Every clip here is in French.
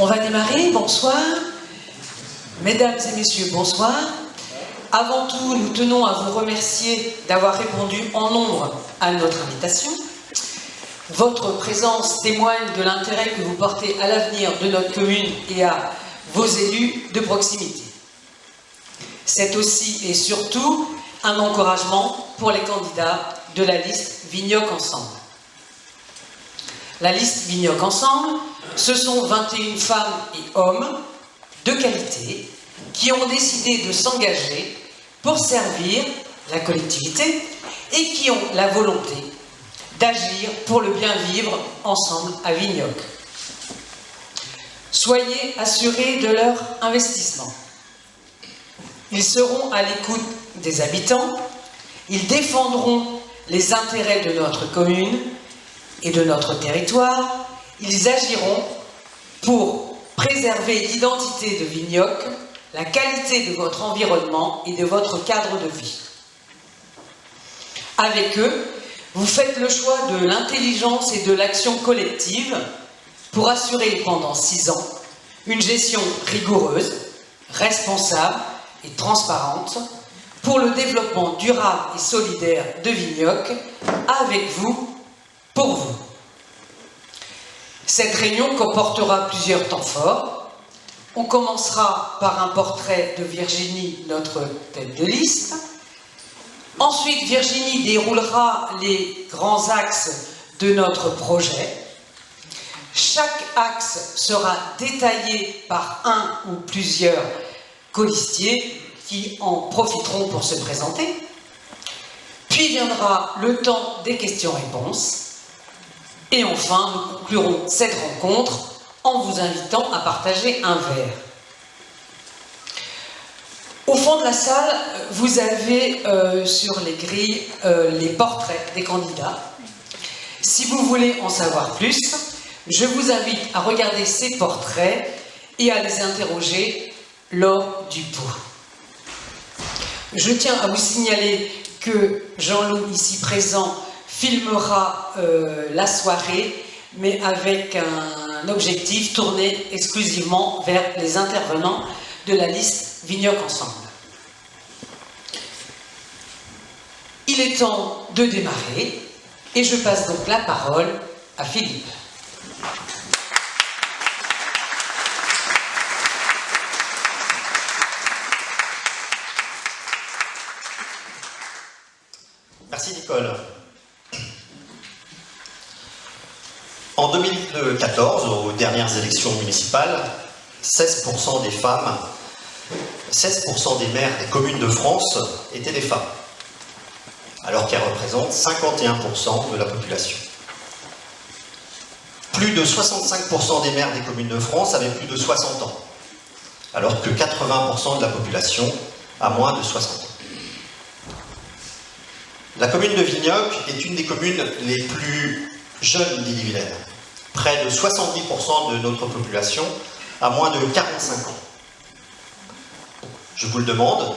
On va démarrer, bonsoir. Mesdames et messieurs, bonsoir. Avant tout, nous tenons à vous remercier d'avoir répondu en nombre à notre invitation. Votre présence témoigne de l'intérêt que vous portez à l'avenir de notre commune et à vos élus de proximité. C'est aussi et surtout un encouragement pour les candidats de la liste Vignoc Ensemble. La liste Vignoc Ensemble, ce sont 21 femmes et hommes de qualité qui ont décidé de s'engager pour servir la collectivité et qui ont la volonté d'agir pour le bien vivre ensemble à Vignoc. Soyez assurés de leur investissement. Ils seront à l'écoute des habitants, ils défendront les intérêts de notre commune et de notre territoire, ils agiront pour préserver l'identité de Vignoc, la qualité de votre environnement et de votre cadre de vie. Avec eux, vous faites le choix de l'intelligence et de l'action collective pour assurer pendant 6 ans une gestion rigoureuse, responsable et transparente pour le développement durable et solidaire de Vignoc, avec vous, pour vous. Cette réunion comportera plusieurs temps forts. On commencera par un portrait de Virginie, notre tête de liste. Ensuite, Virginie déroulera les grands axes de notre projet. Chaque axe sera détaillé par un ou plusieurs colistiers qui en profiteront pour se présenter. Puis viendra le temps des questions-réponses. Et enfin, nous conclurons cette rencontre en vous invitant à partager un verre. Au fond de la salle, vous avez sur les grilles les portraits des candidats. Si vous voulez en savoir plus, je vous invite à regarder ces portraits et à les interroger lors du pot. Je tiens à vous signaler que Jean-Loup, ici présent, filmera la soirée, mais avec un objectif tourné exclusivement vers les intervenants de la liste Vignoc Ensemble. Il est temps de démarrer et je passe donc la parole à Philippe. Merci Nicole. En 2014, aux dernières élections municipales, 16% des femmes, 16% des maires des communes de France étaient des femmes, alors qu'elles représentent 51% de la population. Plus de 65% des maires des communes de France avaient plus de 60 ans, alors que 80% de la population a moins de 60 ans. La commune de Vignoc est une des communes les plus jeunes d'Ille-et-Vilaine. Près de 70% de notre population a moins de 45 ans. Je vous le demande,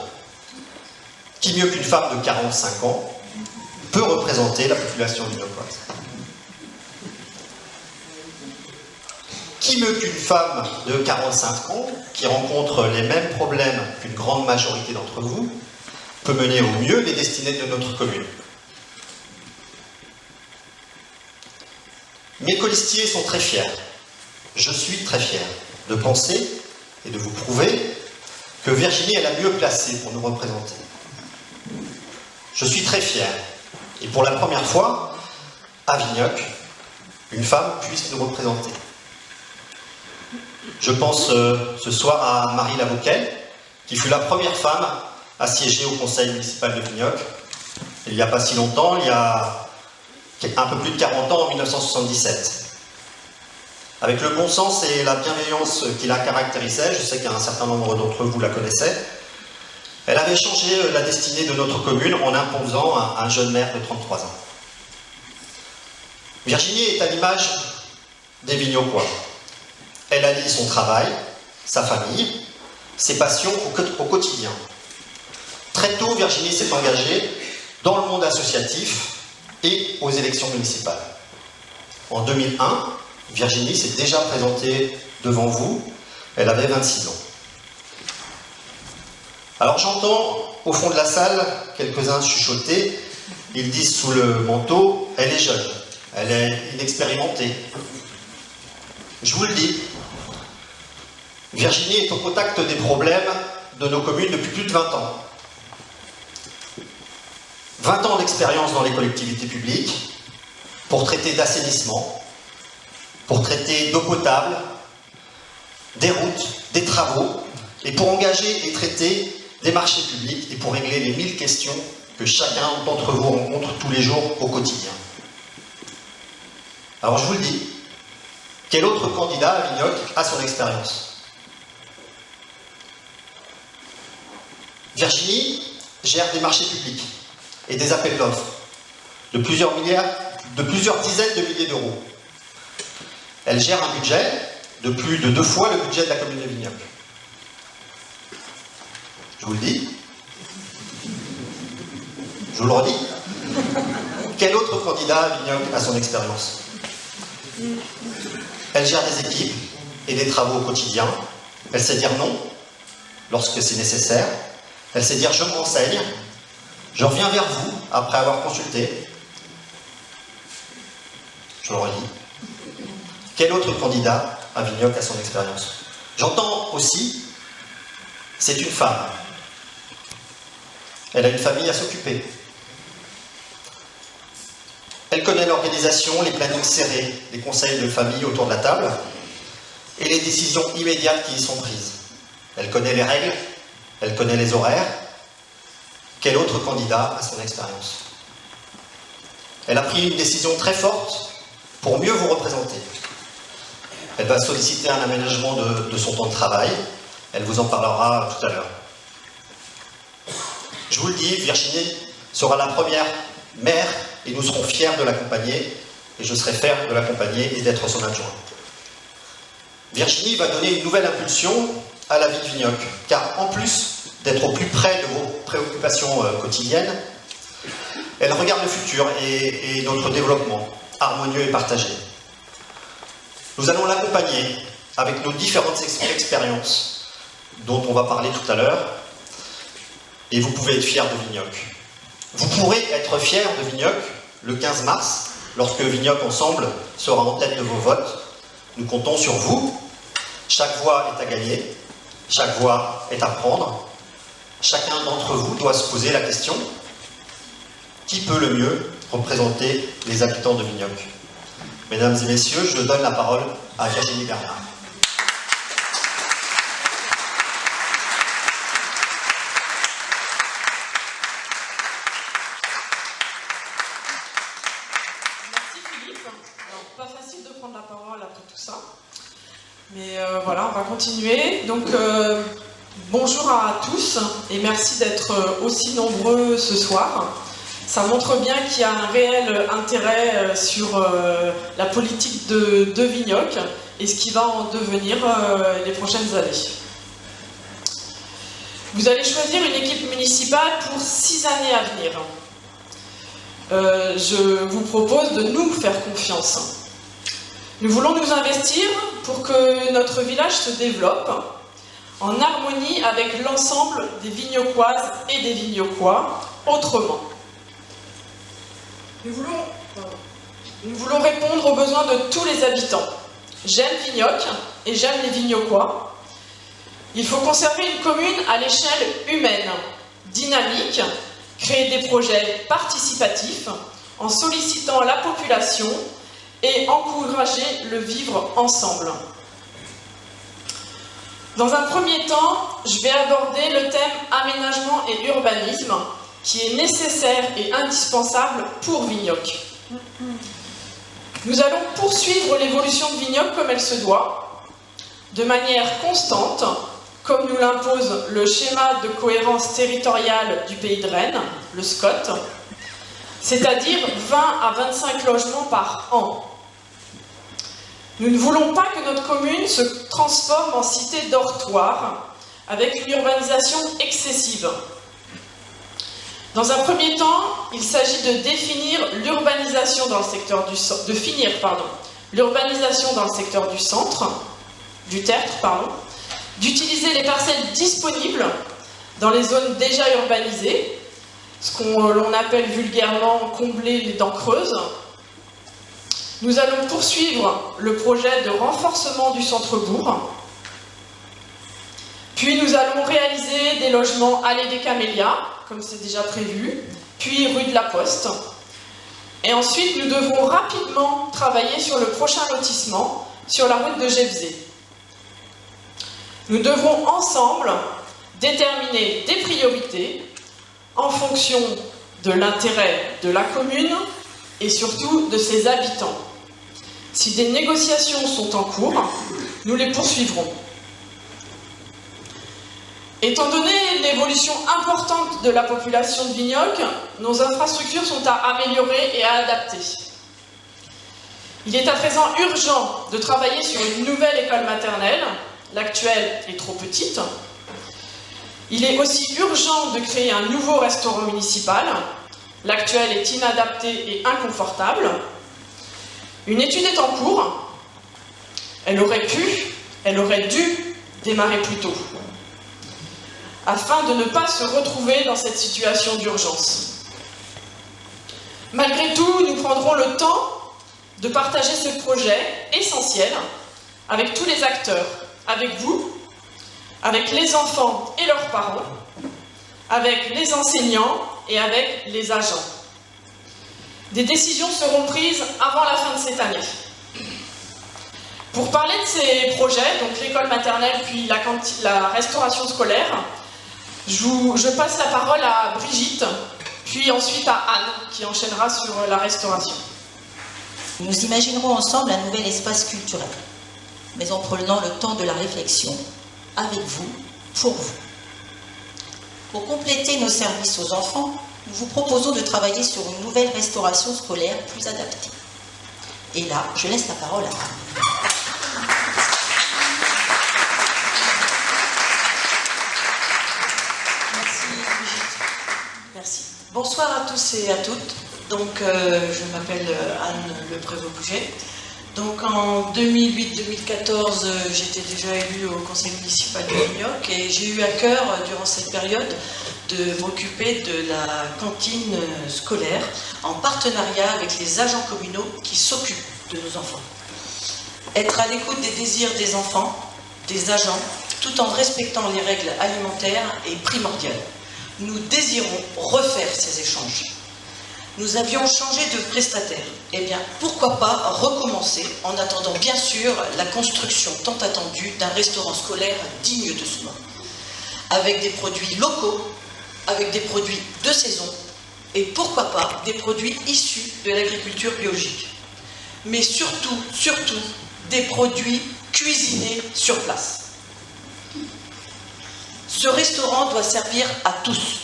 qui mieux qu'une femme de 45 ans peut représenter la population vignocoise? Qui mieux qu'une femme de 45 ans, qui rencontre les mêmes problèmes qu'une grande majorité d'entre vous, peut mener au mieux les destinées de notre commune? Mes colistiers sont très fiers. Je suis très fier de penser et de vous prouver que Virginie est la mieux placée pour nous représenter. Je suis très fier. Et pour la première fois, à Vignoc, une femme puisse nous représenter. Je pense ce soir à Marie Lavauquel, qui fut la première femme à siéger au conseil municipal de Vignoc. Il n'y a pas si longtemps, il y a un peu plus de 40 ans, en 1977. Avec le bon sens et la bienveillance qui la caractérisait, je sais qu'un certain nombre d'entre vous la connaissaient, elle avait changé la destinée de notre commune en imposant un jeune maire de 33 ans. Virginie est à l'image des Vignocois. Elle allie son travail, sa famille, ses passions au quotidien. Très tôt, Virginie s'est engagée dans le monde associatif et aux élections municipales. En 2001, Virginie s'est déjà présentée devant vous, elle avait 26 ans. Alors j'entends au fond de la salle quelques-uns chuchoter, ils disent sous le manteau, elle est jeune, elle est inexpérimentée. Je vous le dis, Virginie est au contact des problèmes de nos communes depuis plus de 20 ans. 20 ans d'expérience dans les collectivités publiques pour traiter d'assainissement, pour traiter d'eau potable, des routes, des travaux, et pour engager et traiter des marchés publics et pour régler les 1000 questions que chacun d'entre vous rencontre tous les jours au quotidien. Alors je vous le dis, quel autre candidat à Vignoc a son expérience? Virginie gère des marchés publics et des appels d'offres de plusieurs dizaines de milliers d'euros. Elle gère un budget de plus de 2 fois le budget de la commune de Vignoc. Je vous le dis. Je vous le redis. Quel autre candidat à Vignoc a son expérience? Elle gère des équipes et des travaux au quotidien. Elle sait dire non lorsque c'est nécessaire. Elle sait dire je me renseigne. Je reviens vers vous après avoir consulté. Je le redis. Quel autre candidat à Vignoc a son expérience? J'entends aussi, c'est une femme. Elle a une famille à s'occuper. Elle connaît l'organisation, les plannings serrés, les conseils de famille autour de la table et les décisions immédiates qui y sont prises. Elle connaît les règles, elle connaît les horaires. Quel autre candidat a son expérience? Elle a pris une décision très forte pour mieux vous représenter. Elle va solliciter un aménagement de son temps de travail. Elle vous en parlera tout à l'heure. Je vous le dis, Virginie sera la première maire et nous serons fiers de l'accompagner et je serai fier de l'accompagner et d'être son adjoint. Virginie va donner une nouvelle impulsion à la vie de Vignoc, car en plus d'être au plus près de vos préoccupations quotidiennes, elle regarde le futur et notre développement harmonieux et partagé. Nous allons l'accompagner avec nos différentes expériences dont on va parler tout à l'heure et vous pouvez être fiers de Vignoc. Vous pourrez être fiers de Vignoc le 15 mars lorsque Vignoc Ensemble sera en tête de vos votes. Nous comptons sur vous. Chaque voix est à gagner, chaque voix est à prendre. Chacun d'entre vous doit se poser la question: qui peut le mieux représenter les habitants de Vignoc? Mesdames et messieurs, je donne la parole à Virginie Bernard. Merci Philippe. Alors, pas facile de prendre la parole après tout ça. Mais voilà, on va continuer. Donc, bonjour à tous et merci d'être aussi nombreux ce soir. Ça montre bien qu'il y a un réel intérêt sur la politique de Vignoc et ce qui va en devenir les prochaines années. Vous allez choisir une équipe municipale pour 6 années à venir. Je vous propose de nous faire confiance. Nous voulons nous investir pour que notre village se développe en harmonie avec l'ensemble des Vignocquoises et des Vignocquois autrement. Nous voulons répondre aux besoins de tous les habitants. J'aime Vignoc et j'aime les Vignocquois. Il faut conserver une commune à l'échelle humaine, dynamique, créer des projets participatifs en sollicitant la population et encourager le vivre ensemble. Dans un premier temps, je vais aborder le thème aménagement et urbanisme, qui est nécessaire et indispensable pour Vignoc. Nous allons poursuivre l'évolution de Vignoc comme elle se doit, de manière constante, comme nous l'impose le schéma de cohérence territoriale du Pays de Rennes, le SCOT, c'est-à-dire 20 à 25 logements par an. Nous ne voulons pas que notre commune se transforme en cité dortoir, avec une urbanisation excessive. Dans un premier temps, il s'agit de définir l'urbanisation dans le secteur l'urbanisation dans le secteur du centre, du tertre, d'utiliser les parcelles disponibles dans les zones déjà urbanisées, ce qu'on appelle vulgairement combler les dents creuses. Nous allons poursuivre le projet de renforcement du centre-bourg. Puis nous allons réaliser des logements allée des Camélias, comme c'est déjà prévu, puis rue de la Poste. Et ensuite, nous devrons rapidement travailler sur le prochain lotissement, sur la route de Jevzé. Nous devrons ensemble déterminer des priorités en fonction de l'intérêt de la commune et surtout de ses habitants. Si des négociations sont en cours, nous les poursuivrons. Étant donné l'évolution importante de la population de Vignoc, nos infrastructures sont à améliorer et à adapter. Il est à présent urgent de travailler sur une nouvelle école maternelle. L'actuelle est trop petite. Il est aussi urgent de créer un nouveau restaurant municipal. L'actuel est inadapté et inconfortable. Une étude est en cours. Elle aurait dû démarrer plus tôt, afin de ne pas se retrouver dans cette situation d'urgence. Malgré tout, nous prendrons le temps de partager ce projet essentiel avec tous les acteurs, avec vous, avec les enfants et leurs parents, avec les enseignants et avec les agents. Des décisions seront prises avant la fin de cette année. Pour parler de ces projets, donc l'école maternelle puis la restauration scolaire, je passe la parole à Brigitte, puis ensuite à Anne, qui enchaînera sur la restauration. Nous imaginerons ensemble un nouvel espace culturel, mais en prenant le temps de la réflexion, avec vous, pour vous. Pour compléter nos services aux enfants, nous vous proposons de travailler sur une nouvelle restauration scolaire plus adaptée. Et là, je laisse la parole à Anne. Merci. Bonsoir à tous et à toutes. Donc, je m'appelle Anne Le Prévost-Bouget. Donc, en 2008-2014, j'étais déjà élue au conseil municipal de Vignoc et j'ai eu à cœur, durant cette période, de m'occuper de la cantine scolaire en partenariat avec les agents communaux qui s'occupent de nos enfants. Être à l'écoute des désirs des enfants, des agents, tout en respectant les règles alimentaires est primordial. Nous désirons refaire ces échanges. Nous avions changé de prestataire. Eh bien, pourquoi pas recommencer en attendant bien sûr la construction tant attendue d'un restaurant scolaire digne de ce nom. Avec des produits locaux, avec des produits de saison et pourquoi pas des produits issus de l'agriculture biologique. Mais surtout, des produits cuisinés sur place. Ce restaurant doit servir à tous.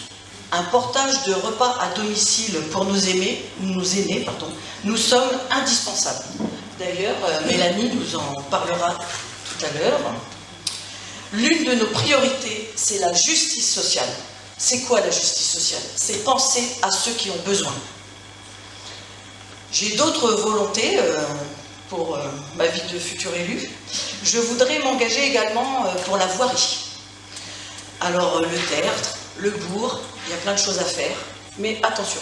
Un portage de repas à domicile pour nos aînés, nous sommes indispensables. D'ailleurs, Mélanie nous en parlera tout à l'heure. L'une de nos priorités, c'est la justice sociale. C'est quoi la justice sociale? C'est penser à ceux qui ont besoin. J'ai d'autres volontés pour ma vie de futur élu. Je voudrais m'engager également pour la voirie. Alors le tertre, le bourg, il y a plein de choses à faire, mais attention,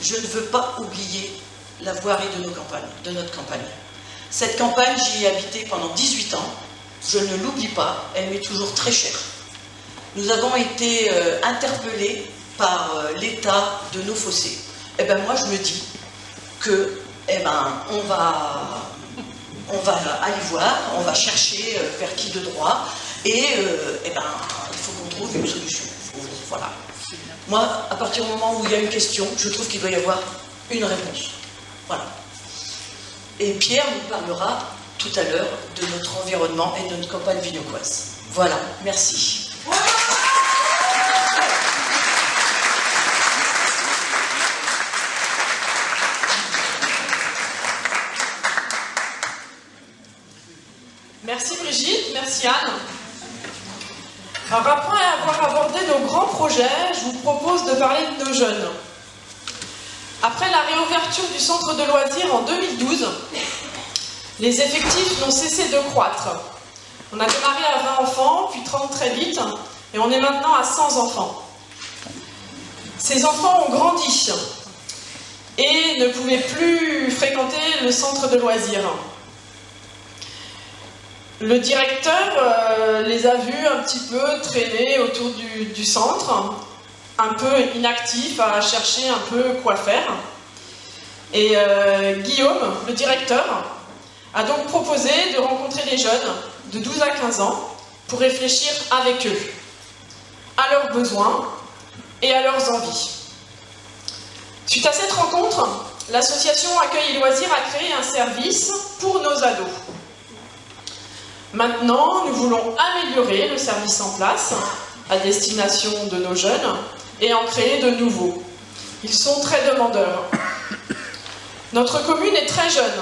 je ne veux pas oublier la voirie de nos campagnes, de notre campagne. Cette campagne, j'y ai habité pendant 18 ans, je ne l'oublie pas, elle m'est toujours très chère. Nous avons été interpellés par l'état de nos fossés. Eh bien moi je me dis que on va aller voir, on va chercher vers qui de droit, et il faut qu'on trouve une solution. Voilà. Moi, à partir du moment où il y a une question, je trouve qu'il doit y avoir une réponse. Voilà. Et Pierre nous parlera tout à l'heure de notre environnement et de notre campagne vignocoise. Voilà, merci. Merci Brigitte, merci Anne. Alors après avoir abordé nos grands projets, je vous propose de parler de nos jeunes. Après la réouverture du centre de loisirs en 2012, les effectifs n'ont cessé de croître. On a démarré à 20 enfants, puis 30 très vite, et on est maintenant à 100 enfants. Ces enfants ont grandi et ne pouvaient plus fréquenter le centre de loisirs. Le directeur les a vus un petit peu traîner autour du centre, un peu inactifs, à chercher un peu quoi faire. Et Guillaume, le directeur, a donc proposé de rencontrer les jeunes de 12 à 15 ans pour réfléchir avec eux à leurs besoins et à leurs envies. Suite à cette rencontre, l'association Accueil et Loisirs a créé un service pour nos ados. Maintenant, nous voulons améliorer le service en place à destination de nos jeunes et en créer de nouveaux. Ils sont très demandeurs. Notre commune est très jeune,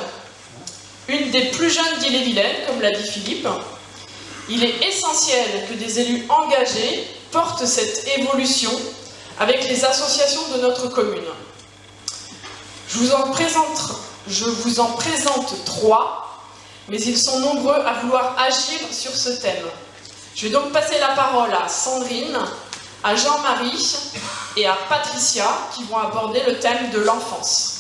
une des plus jeunes d'Ille-et-Vilaine, comme l'a dit Philippe. Il est essentiel que des élus engagés portent cette évolution avec les associations de notre commune. Je vous en présente 3, mais ils sont nombreux à vouloir agir sur ce thème. Je vais donc passer la parole à Sandrine, à Jean-Marie et à Patricia qui vont aborder le thème de l'enfance.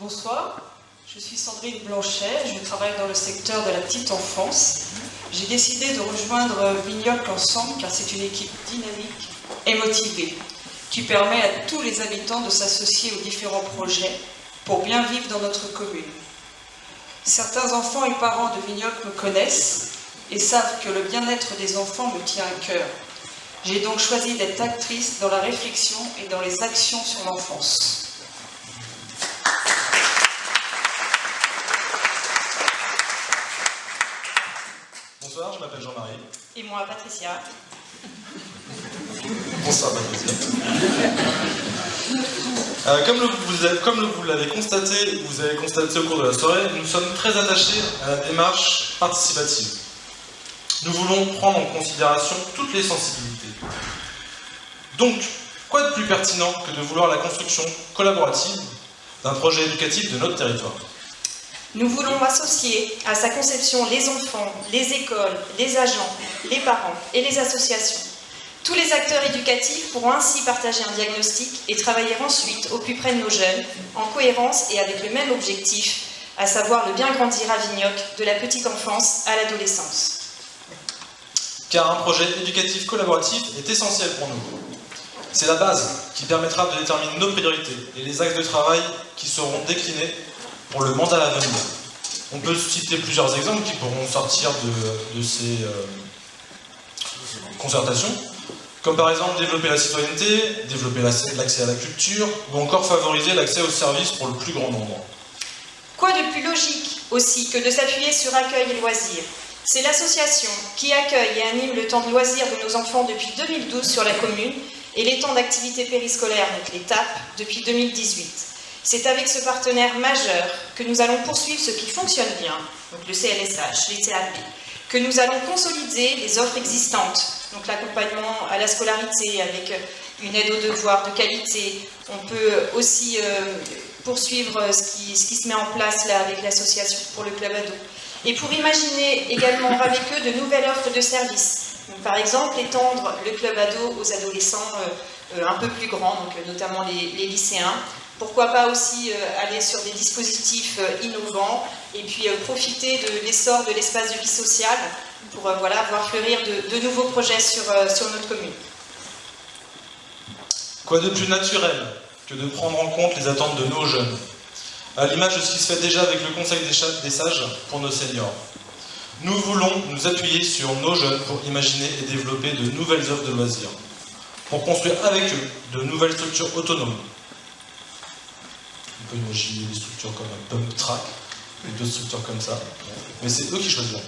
Bonsoir, je suis Sandrine Blanchet, je travaille dans le secteur de la petite enfance. J'ai décidé de rejoindre Vignoc Ensemble car c'est une équipe dynamique et motivée qui permet à tous les habitants de s'associer aux différents projets pour bien vivre dans notre commune. Certains enfants et parents de Vignoc me connaissent et savent que le bien-être des enfants me tient à cœur. J'ai donc choisi d'être actrice dans la réflexion et dans les actions sur l'enfance. Bonsoir, je m'appelle Jean-Marie. Et moi, Patricia. Bonsoir, Patricia. Comme vous l'avez constaté, vous avez constaté au cours de la soirée, nous sommes très attachés à la démarche participative. Nous voulons prendre en considération toutes les sensibilités. Donc, quoi de plus pertinent que de vouloir la construction collaborative d'un projet éducatif de notre territoire ? Nous voulons associer à sa conception les enfants, les écoles, les agents, les parents et les associations. Tous les acteurs éducatifs pourront ainsi partager un diagnostic et travailler ensuite au plus près de nos jeunes, en cohérence et avec le même objectif, à savoir le bien grandir à Vignoc, de la petite enfance à l'adolescence. Car un projet éducatif collaboratif est essentiel pour nous. C'est la base qui permettra de déterminer nos priorités et les axes de travail qui seront déclinés pour le mandat à venir. On peut citer plusieurs exemples qui pourront sortir de ces concertations, comme par exemple développer la citoyenneté, développer l'accès à la culture, ou encore favoriser l'accès aux services pour le plus grand nombre. Quoi de plus logique aussi que de s'appuyer sur Accueil et Loisirs? C'est l'association qui accueille et anime le temps de loisirs de nos enfants depuis 2012 sur la commune et les temps d'activité périscolaire, donc les TAP, depuis 2018. C'est avec ce partenaire majeur que nous allons poursuivre ce qui fonctionne bien, donc le CLSH, les TAP, que nous allons consolider les offres existantes, donc l'accompagnement à la scolarité avec une aide aux devoirs de qualité. On peut aussi poursuivre ce qui se met en place là avec l'association pour le club ado. Et pour imaginer également avec eux de nouvelles offres de services. Donc, par exemple, étendre le club ado aux adolescents un peu plus grands, donc notamment les lycéens. Pourquoi pas aussi aller sur des dispositifs innovants et puis profiter de l'essor de l'espace de vie sociale pour voir fleurir de nouveaux projets sur notre commune. Quoi de plus naturel que de prendre en compte les attentes de nos jeunes, à l'image de ce qui se fait déjà avec le Conseil des sages pour nos seniors. Nous voulons nous appuyer sur nos jeunes pour imaginer et développer de nouvelles offres de loisirs, pour construire avec eux de nouvelles structures autonomes. On peut imaginer des structures comme un pump track, et d'autres structures comme ça, mais c'est eux qui choisiront.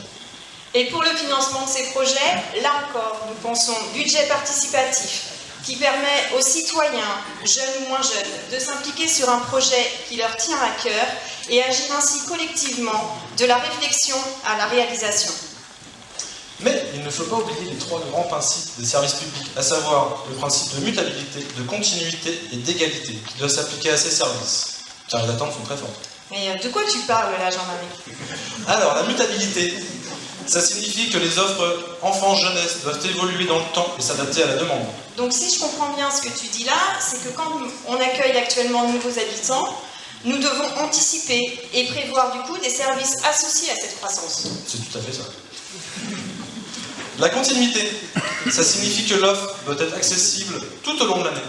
Et pour le financement de ces projets, là encore, nous pensons budget participatif, qui permet aux citoyens, jeunes ou moins jeunes, de s'impliquer sur un projet qui leur tient à cœur et agir ainsi collectivement de la réflexion à la réalisation. Mais il ne faut pas oublier les 3 grands principes des services publics, à savoir le principe de mutabilité, de continuité et d'égalité, qui doit s'appliquer à ces services, car les attentes sont très fortes. Mais de quoi tu parles là, Jean-Marie? Alors, la mutabilité, ça signifie que les offres enfants-jeunesse doivent évoluer dans le temps et s'adapter à la demande. Donc si je comprends bien ce que tu dis là, c'est que quand on accueille actuellement de nouveaux habitants, nous devons anticiper et prévoir du coup des services associés à cette croissance. C'est tout à fait ça. La continuité, ça signifie que l'offre doit être accessible tout au long de l'année.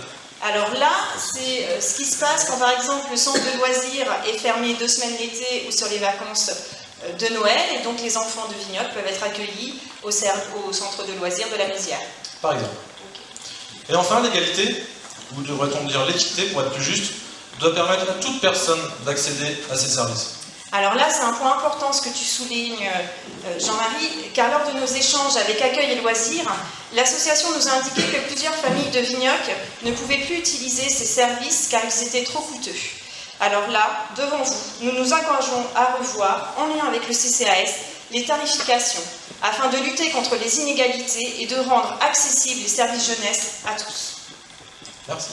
Alors là, c'est ce qui se passe quand par exemple le centre de loisirs est fermé 2 semaines l'été ou sur les vacances de Noël, et donc les enfants de Vignoc peuvent être accueillis au centre de loisirs de la Mézières. Par exemple. Et enfin, l'égalité, ou devrait-on dire l'équité pour être plus juste, doit permettre à toute personne d'accéder à ces services. Alors là, c'est un point important ce que tu soulignes, Jean-Marie, car lors de nos échanges avec Accueil et Loisirs, l'association nous a indiqué que plusieurs familles de Vignoc ne pouvaient plus utiliser ces services car ils étaient trop coûteux. Alors là, devant vous, nous nous engageons à revoir, en lien avec le CCAS, les tarifications, afin de lutter contre les inégalités et de rendre accessibles les services jeunesse à tous. Merci.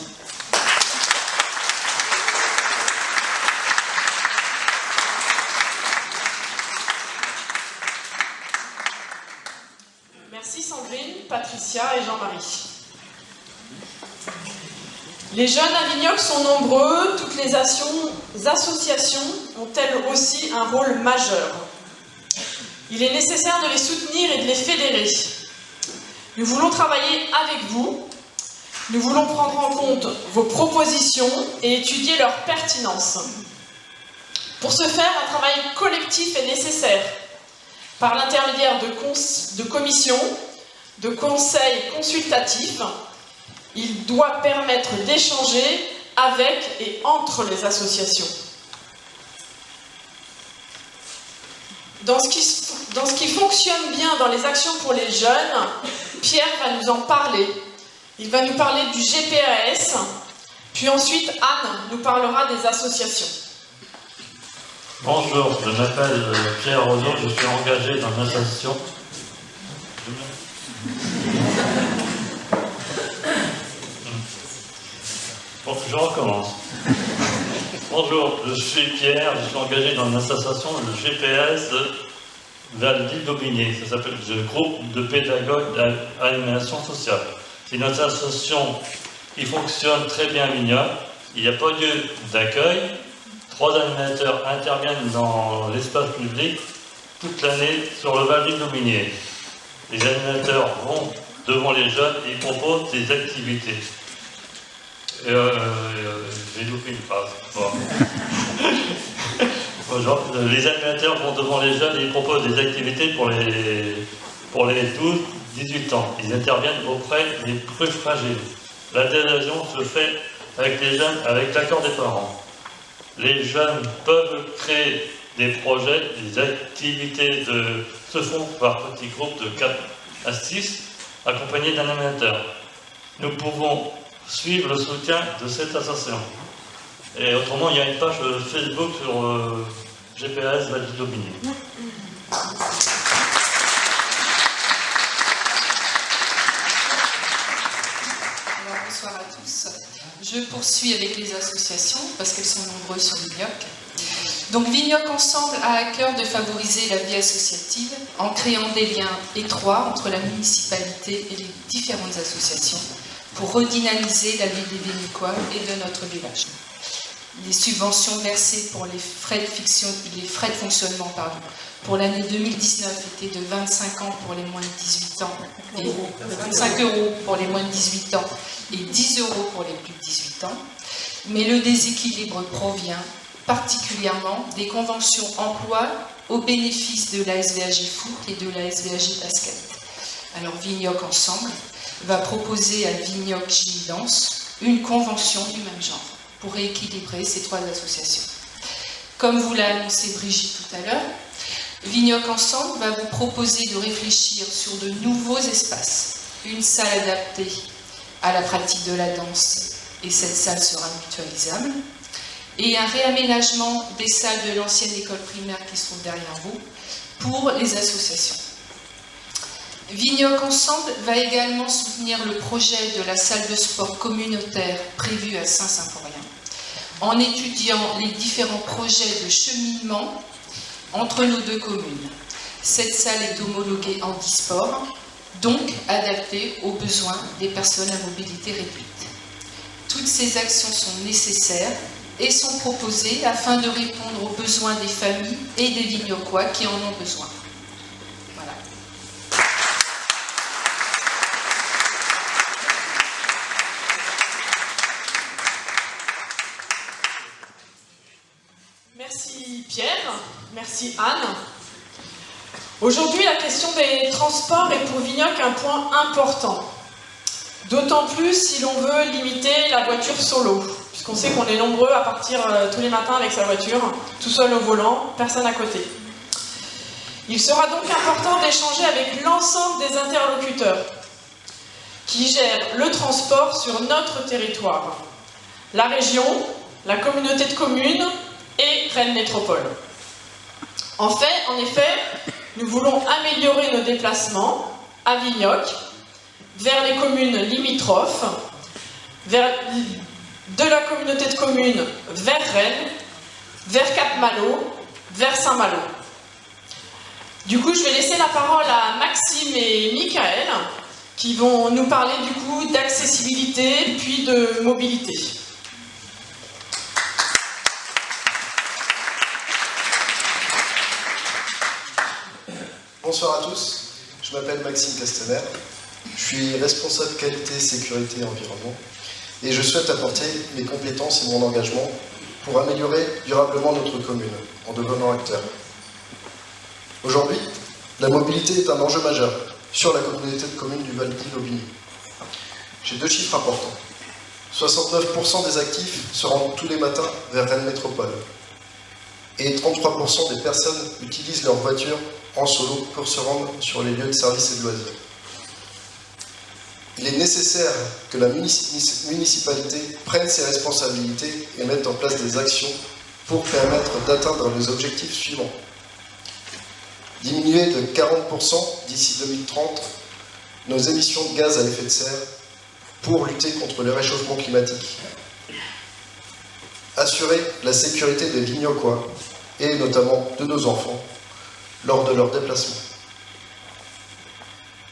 Merci Sandrine, Patricia et Jean-Marie. Les jeunes à Vignoc sont nombreux, toutes les associations ont elles aussi un rôle majeur. Il est nécessaire de les soutenir et de les fédérer. Nous voulons travailler avec vous, nous voulons prendre en compte vos propositions et étudier leur pertinence. Pour ce faire, un travail collectif est nécessaire, par l'intermédiaire de commissions, de conseils consultatifs. Il doit permettre d'échanger avec et entre les associations. Dans ce qui fonctionne bien dans les actions pour les jeunes, Pierre va nous en parler. Il va nous parler du GPAS, puis ensuite Anne nous parlera des associations. Bonjour, je m'appelle Pierre Rodeau, je suis engagé dans une association. Bon, je recommence. Bonjour, je suis Pierre, je suis engagé dans une association, le GPS vers l'île d'Aubigné. Ça s'appelle le groupe de pédagogues d'animation sociale. C'est une association qui fonctionne très bien à Vignoc. Il n'y a pas lieu d'accueil. 3 animateurs interviennent dans l'espace public toute l'année sur le Val d'Aubigné. Les animateurs vont devant les jeunes et ils proposent des activités. J'ai loupé une phrase. Bon. Bonjour. Les animateurs vont devant les jeunes et ils proposent des activités pour les 12-18 ans. Ils interviennent auprès des plus fragiles. L'adhésion se fait avec les jeunes, avec l'accord des parents. Les jeunes peuvent créer des projets, des activités se font par petits groupes de 4 à 6, accompagnés d'un animateur. Nous pouvons suivre le soutien de cette association. Et autrement, il y a une page Facebook sur GPS Val d'Aubigné. Bonsoir à tous. Je poursuis avec les associations parce qu'elles sont nombreuses sur Vignoc. Donc Vignoc Ensemble a à cœur de favoriser la vie associative en créant des liens étroits entre la municipalité et les différentes associations pour redynamiser la vie des Vignocois et de notre village. Les subventions versées pour les frais de fonctionnement pour l'année 2019 étaient de 25 ans pour les moins de 18 ans, et 25 € pour les moins de 18 ans et 10 € pour les plus de 18 ans. Mais le déséquilibre provient particulièrement des conventions emploi au bénéfice de la SVAG Foot et de la SVAG Basket. Alors Vignoc Ensemble va proposer à Vignoc Gymdance une convention du même genre pour rééquilibrer ces 3 associations. Comme vous l'a annoncé Brigitte tout à l'heure, Vignoc Ensemble va vous proposer de réfléchir sur de nouveaux espaces, une salle adaptée à la pratique de la danse, et cette salle sera mutualisable, et un réaménagement des salles de l'ancienne école primaire qui se trouve derrière vous pour les associations. Vignoc Ensemble va également soutenir le projet de la salle de sport communautaire prévue à Saint-Symphorien, en étudiant les différents projets de cheminement entre nos deux communes. Cette salle est homologuée handisport, donc adaptée aux besoins des personnes à mobilité réduite. Toutes ces actions sont nécessaires et sont proposées afin de répondre aux besoins des familles et des Vignocois qui en ont besoin. Voilà. Merci Pierre, merci Anne. Aujourd'hui, la question des transports est pour Vignoc un point important. D'autant plus si l'on veut limiter la voiture solo, puisqu'on sait qu'on est nombreux à partir tous les matins avec sa voiture, tout seul au volant, personne à côté. Il sera donc important d'échanger avec l'ensemble des interlocuteurs qui gèrent le transport sur notre territoire, la région, la communauté de communes et Rennes Métropole. En effet, nous voulons améliorer nos déplacements à Vignoc, vers les communes limitrophes, de la communauté de communes vers Rennes, vers Cap-Malo, vers Saint-Malo. Du coup, je vais laisser la parole à Maxime et Michael, qui vont nous parler du coup d'accessibilité puis de mobilité. Bonsoir à tous, je m'appelle Maxime Castaner, je suis responsable qualité, sécurité et environnement et je souhaite apporter mes compétences et mon engagement pour améliorer durablement notre commune en devenant acteur. Aujourd'hui, la mobilité est un enjeu majeur sur la communauté de communes du Val-d'Ille-Aubigny. J'ai deux chiffres importants. 69% des actifs se rendent tous les matins vers Rennes Métropole et 33% des personnes utilisent leur voiture en solo pour se rendre sur les lieux de services et de loisirs. Il est nécessaire que la municipalité prenne ses responsabilités et mette en place des actions pour permettre d'atteindre les objectifs suivants. Diminuer de 40% d'ici 2030 nos émissions de gaz à effet de serre pour lutter contre le réchauffement climatique. Assurer la sécurité des Vignocois et notamment de nos enfants lors de leurs déplacements.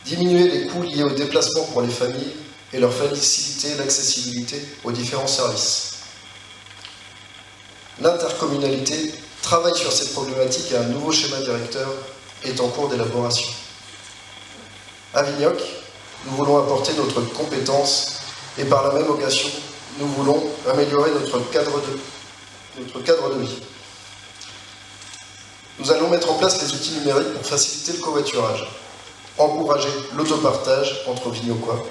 Diminuer les coûts liés aux déplacements pour les familles et leur faciliter l'accessibilité aux différents services. L'intercommunalité travaille sur ces problématiques et un nouveau schéma directeur est en cours d'élaboration. À Vignoc, nous voulons apporter notre compétence et par la même occasion, nous voulons améliorer notre cadre de vie. Nous allons mettre en place les outils numériques pour faciliter le covoiturage, encourager l'autopartage entre Vignocois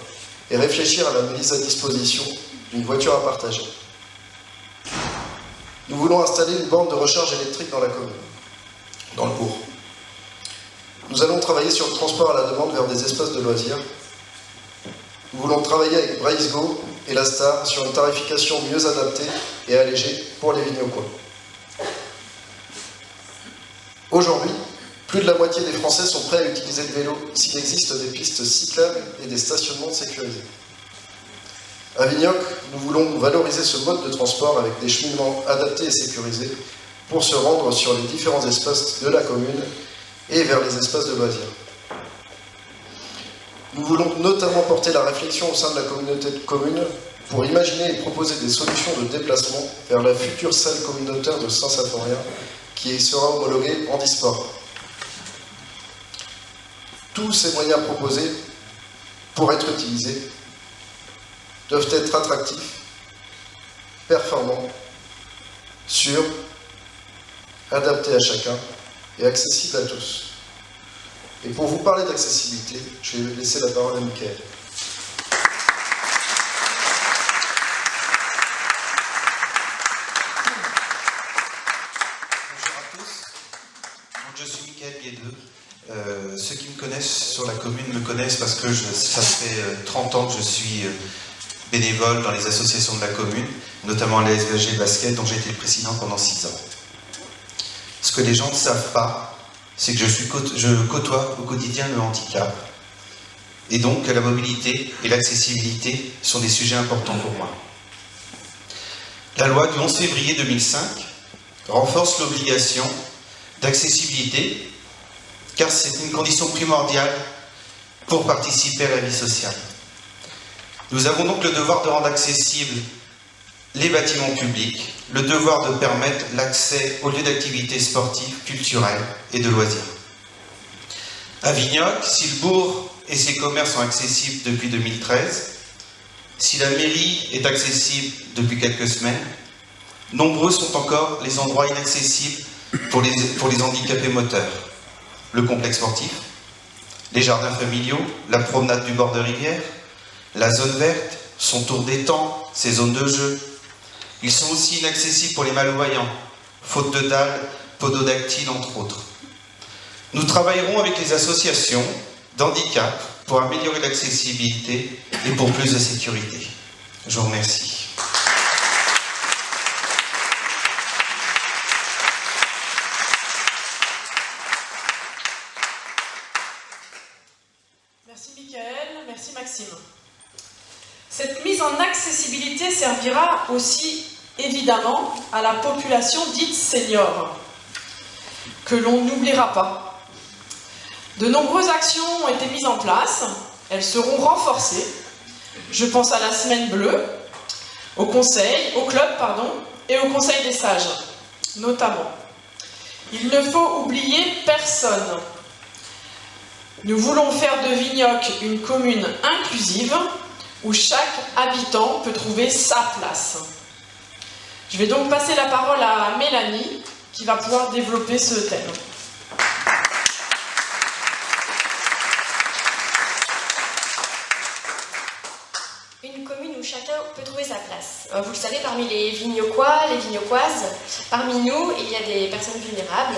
et réfléchir à la mise à disposition d'une voiture à partager. Nous voulons installer une borne de recharge électrique dans la commune, dans le bourg. Nous allons travailler sur le transport à la demande vers des espaces de loisirs. Nous voulons travailler avec Braisgo et la Star sur une tarification mieux adaptée et allégée pour les Vignocois. Aujourd'hui, plus de la moitié des Français sont prêts à utiliser le vélo s'il existe des pistes cyclables et des stationnements sécurisés. À Vignoc, nous voulons valoriser ce mode de transport avec des cheminements adaptés et sécurisés pour se rendre sur les différents espaces de la commune et vers les espaces de loisirs. Nous voulons notamment porter la réflexion au sein de la communauté de communes pour imaginer et proposer des solutions de déplacement vers la future salle communautaire de Saint-Symphorien qui sera homologuée handisport. Tous ces moyens proposés, pour être utilisés, doivent être attractifs, performants, sûrs, adaptés à chacun et accessibles à tous. Et pour vous parler d'accessibilité, je vais laisser la parole à Michael. Bonjour à tous. Je suis Michael Guédeux. Ceux qui me connaissent sur la commune me connaissent parce que ça fait 30 ans que je suis bénévole dans les associations de la commune, notamment l'ASVG Basket, dont j'ai été président pendant 6 ans. Ce que les gens ne savent pas, c'est que je côtoie au quotidien le handicap Et donc la mobilité et l'accessibilité sont des sujets importants pour moi. La loi du 11 février 2005 renforce l'obligation d'accessibilité car c'est une condition primordiale pour participer à la vie sociale. Nous avons donc le devoir de rendre accessibles les bâtiments publics, le devoir de permettre l'accès aux lieux d'activités sportives, culturelles et de loisirs. À Vignoc, si le bourg et ses commerces sont accessibles depuis 2013, si la mairie est accessible depuis quelques semaines, nombreux sont encore les endroits inaccessibles pour les handicapés moteurs. Le complexe sportif, les jardins familiaux, la promenade du bord de rivière, la zone verte, son tour d'étang, ses zones de jeu. Ils sont aussi inaccessibles pour les malvoyants, faute de dalles, pododactyles entre autres. Nous travaillerons avec les associations d'handicap pour améliorer l'accessibilité et pour plus de sécurité. Je vous remercie. Merci Mickaël, merci Maxime. Cette mise en accessibilité servira aussi évidemment à la population dite senior, que l'on n'oubliera pas. De nombreuses actions ont été mises en place, elles seront renforcées. Je pense à la semaine bleue, au club et au conseil des sages, notamment. Il ne faut oublier personne. Nous voulons faire de Vignoc une commune inclusive où chaque habitant peut trouver sa place. Je vais donc passer la parole à Mélanie qui va pouvoir développer ce thème. Une commune où chacun peut trouver sa place. Vous le savez, parmi les Vignocois, les Vignocoises, parmi nous, il y a des personnes vulnérables,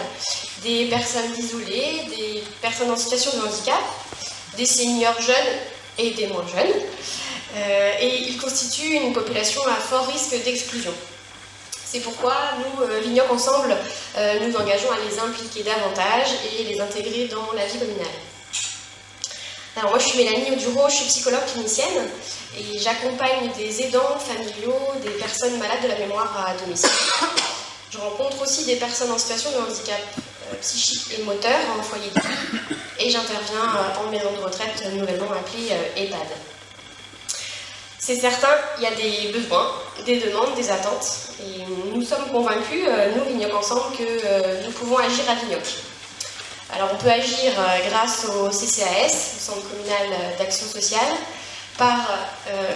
des personnes isolées, des personnes en situation de handicap, des seniors jeunes et des moins jeunes. Et ils constituent une population à fort risque d'exclusion. C'est pourquoi nous, Vignoc Ensemble, nous engageons à les impliquer davantage et les intégrer dans la vie communale. Alors moi je suis Mélanie Oduro, je suis psychologue clinicienne et j'accompagne des aidants familiaux, des personnes malades de la mémoire à domicile. Je rencontre aussi des personnes en situation de handicap psychique et moteur en foyer de vie et j'interviens en maison de retraite nouvellement appelée EHPAD. C'est certain, il y a des besoins, des demandes, des attentes et nous sommes convaincus, nous Vignoc Ensemble, que nous pouvons agir à Vignoc. Alors on peut agir grâce au CCAS, au Centre communal d'action sociale, par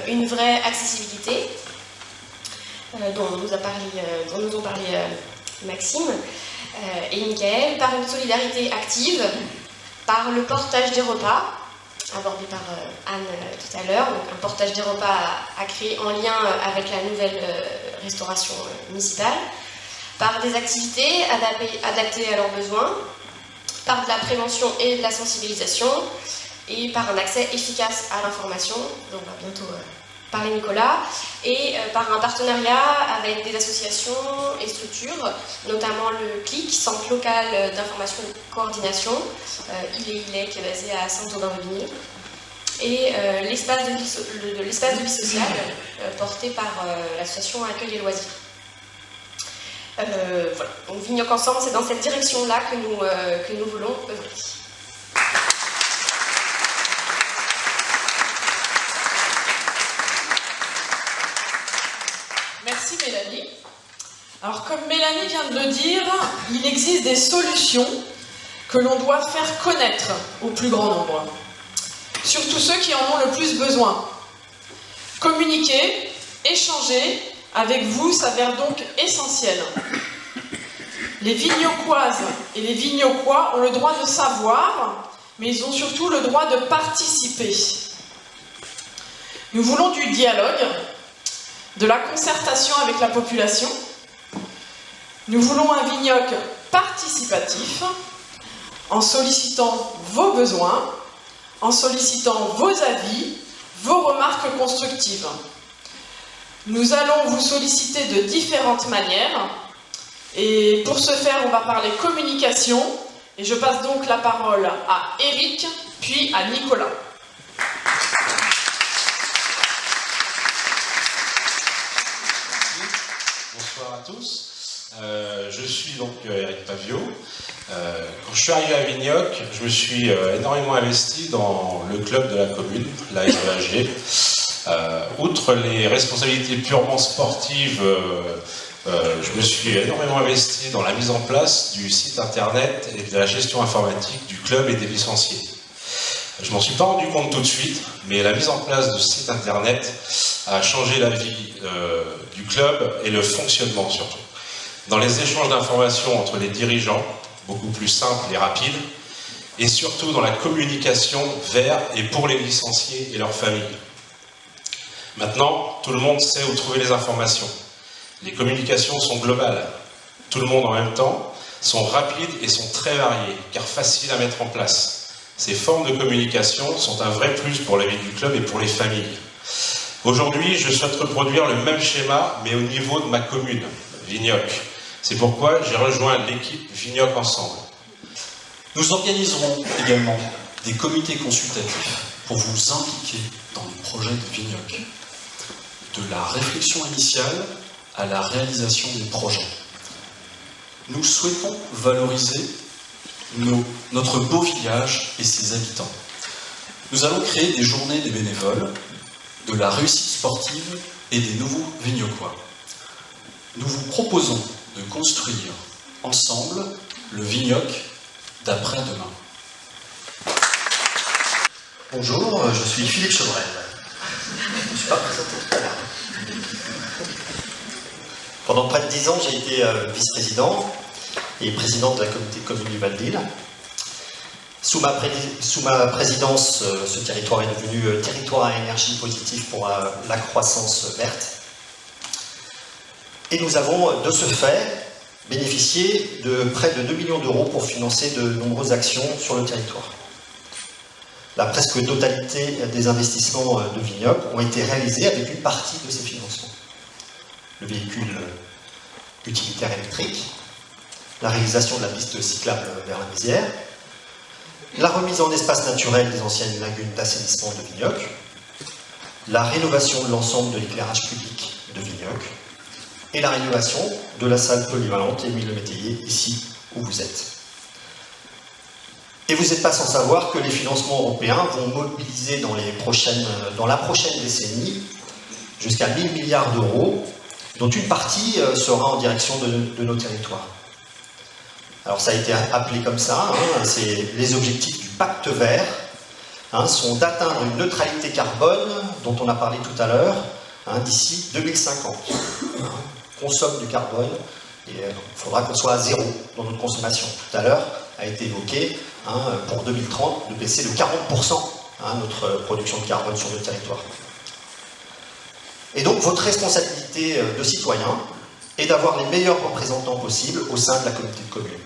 une vraie accessibilité dont nous ont parlé Maxime et Mickaël, par une solidarité active, par le portage des repas, abordé par Anne tout à l'heure, donc un portage des repas à créer en lien avec la nouvelle restauration municipale, par des activités adaptées à leurs besoins, par de la prévention et de la sensibilisation, et par un accès efficace à l'information, dont va bientôt parler Nicolas, et par un partenariat avec des associations et structures, notamment le CLIC, Centre local d'information et de coordination, qui est basé à Saint-Aubin-de-Vigny, et l'espace de vie sociale, porté par l'association Accueil et Loisirs. Voilà. Donc Vignoc Ensemble, c'est dans cette direction-là que nous voulons œuvrer. Merci Mélanie. Alors comme Mélanie vient de le dire, il existe des solutions que l'on doit faire connaître au plus grand nombre. Surtout ceux qui en ont le plus besoin. Communiquer, échanger avec vous s'avère donc essentiel. Les Vignocoises et les Vignocois ont le droit de savoir, mais ils ont surtout le droit de participer. Nous voulons du dialogue, de la concertation avec la population. Nous voulons un Vignoc participatif, en sollicitant vos besoins, en sollicitant vos avis, vos remarques constructives. Nous allons vous solliciter de différentes manières et pour ce faire, on va parler communication et je passe donc la parole à Eric puis à Nicolas. tous. Je suis donc Eric Pavio. Quand je suis arrivé à Vignoc, je me suis énormément investi dans le club de la commune, l'ASEAG. Outre les responsabilités purement sportives, je me suis énormément investi dans la mise en place du site internet et de la gestion informatique du club et des licenciés. Je m'en suis pas rendu compte tout de suite, mais la mise en place de ce site internet a changé la vie du club et le fonctionnement surtout. Dans les échanges d'informations entre les dirigeants, beaucoup plus simples et rapides, et surtout dans la communication vers et pour les licenciés et leurs familles. Maintenant, tout le monde sait où trouver les informations. Les communications sont globales. Tout le monde en même temps, sont rapides et sont très variées, car faciles à mettre en place. Ces formes de communication sont un vrai plus pour la vie du club et pour les familles. Aujourd'hui, je souhaite reproduire le même schéma, mais au niveau de ma commune, Vignoc. C'est pourquoi j'ai rejoint l'équipe Vignoc Ensemble. Nous organiserons également des comités consultatifs pour vous impliquer dans le projet de Vignoc. De la réflexion initiale à la réalisation des projets. Nous souhaitons valoriser notre beau village et ses habitants. Nous allons créer des journées des bénévoles, de la réussite sportive et des nouveaux Vignocois. Nous vous proposons de construire ensemble le Vignoc d'après-demain. Bonjour, je suis Philippe Chevrel. Je ne suis pas présenté tout à l'heure. Pendant près de 10 ans, j'ai été vice-président et président de la communauté de communes du Val-d'Isle. Sous ma présidence, ce territoire est devenu territoire à énergie positive pour la croissance verte. Et nous avons, de ce fait, bénéficié de près de 2 millions d'euros pour financer de nombreuses actions sur le territoire. La presque totalité des investissements de Vignoc ont été réalisés avec une partie de ces financements. Le véhicule utilitaire électrique, la réalisation de la piste cyclable vers la Mézières, la remise en espace naturel des anciennes lagunes d'assainissement de Vignoc, la rénovation de l'ensemble de l'éclairage public de Vignoc et la rénovation de la salle polyvalente Émile Métayer, ici où vous êtes. Et vous n'êtes pas sans savoir que les financements européens vont mobiliser dans la prochaine décennie jusqu'à 1 000 milliards d'euros, dont une partie sera en direction de nos territoires. Alors ça a été appelé comme ça, c'est les objectifs du pacte vert, sont d'atteindre une neutralité carbone, dont on a parlé tout à l'heure, d'ici 2050. On consomme du carbone, et il faudra qu'on soit à zéro dans notre consommation. Tout à l'heure a été évoqué, pour 2030, de baisser de 40% notre production de carbone sur notre territoire. Et donc votre responsabilité de citoyen est d'avoir les meilleurs représentants possibles au sein de la communauté de communes.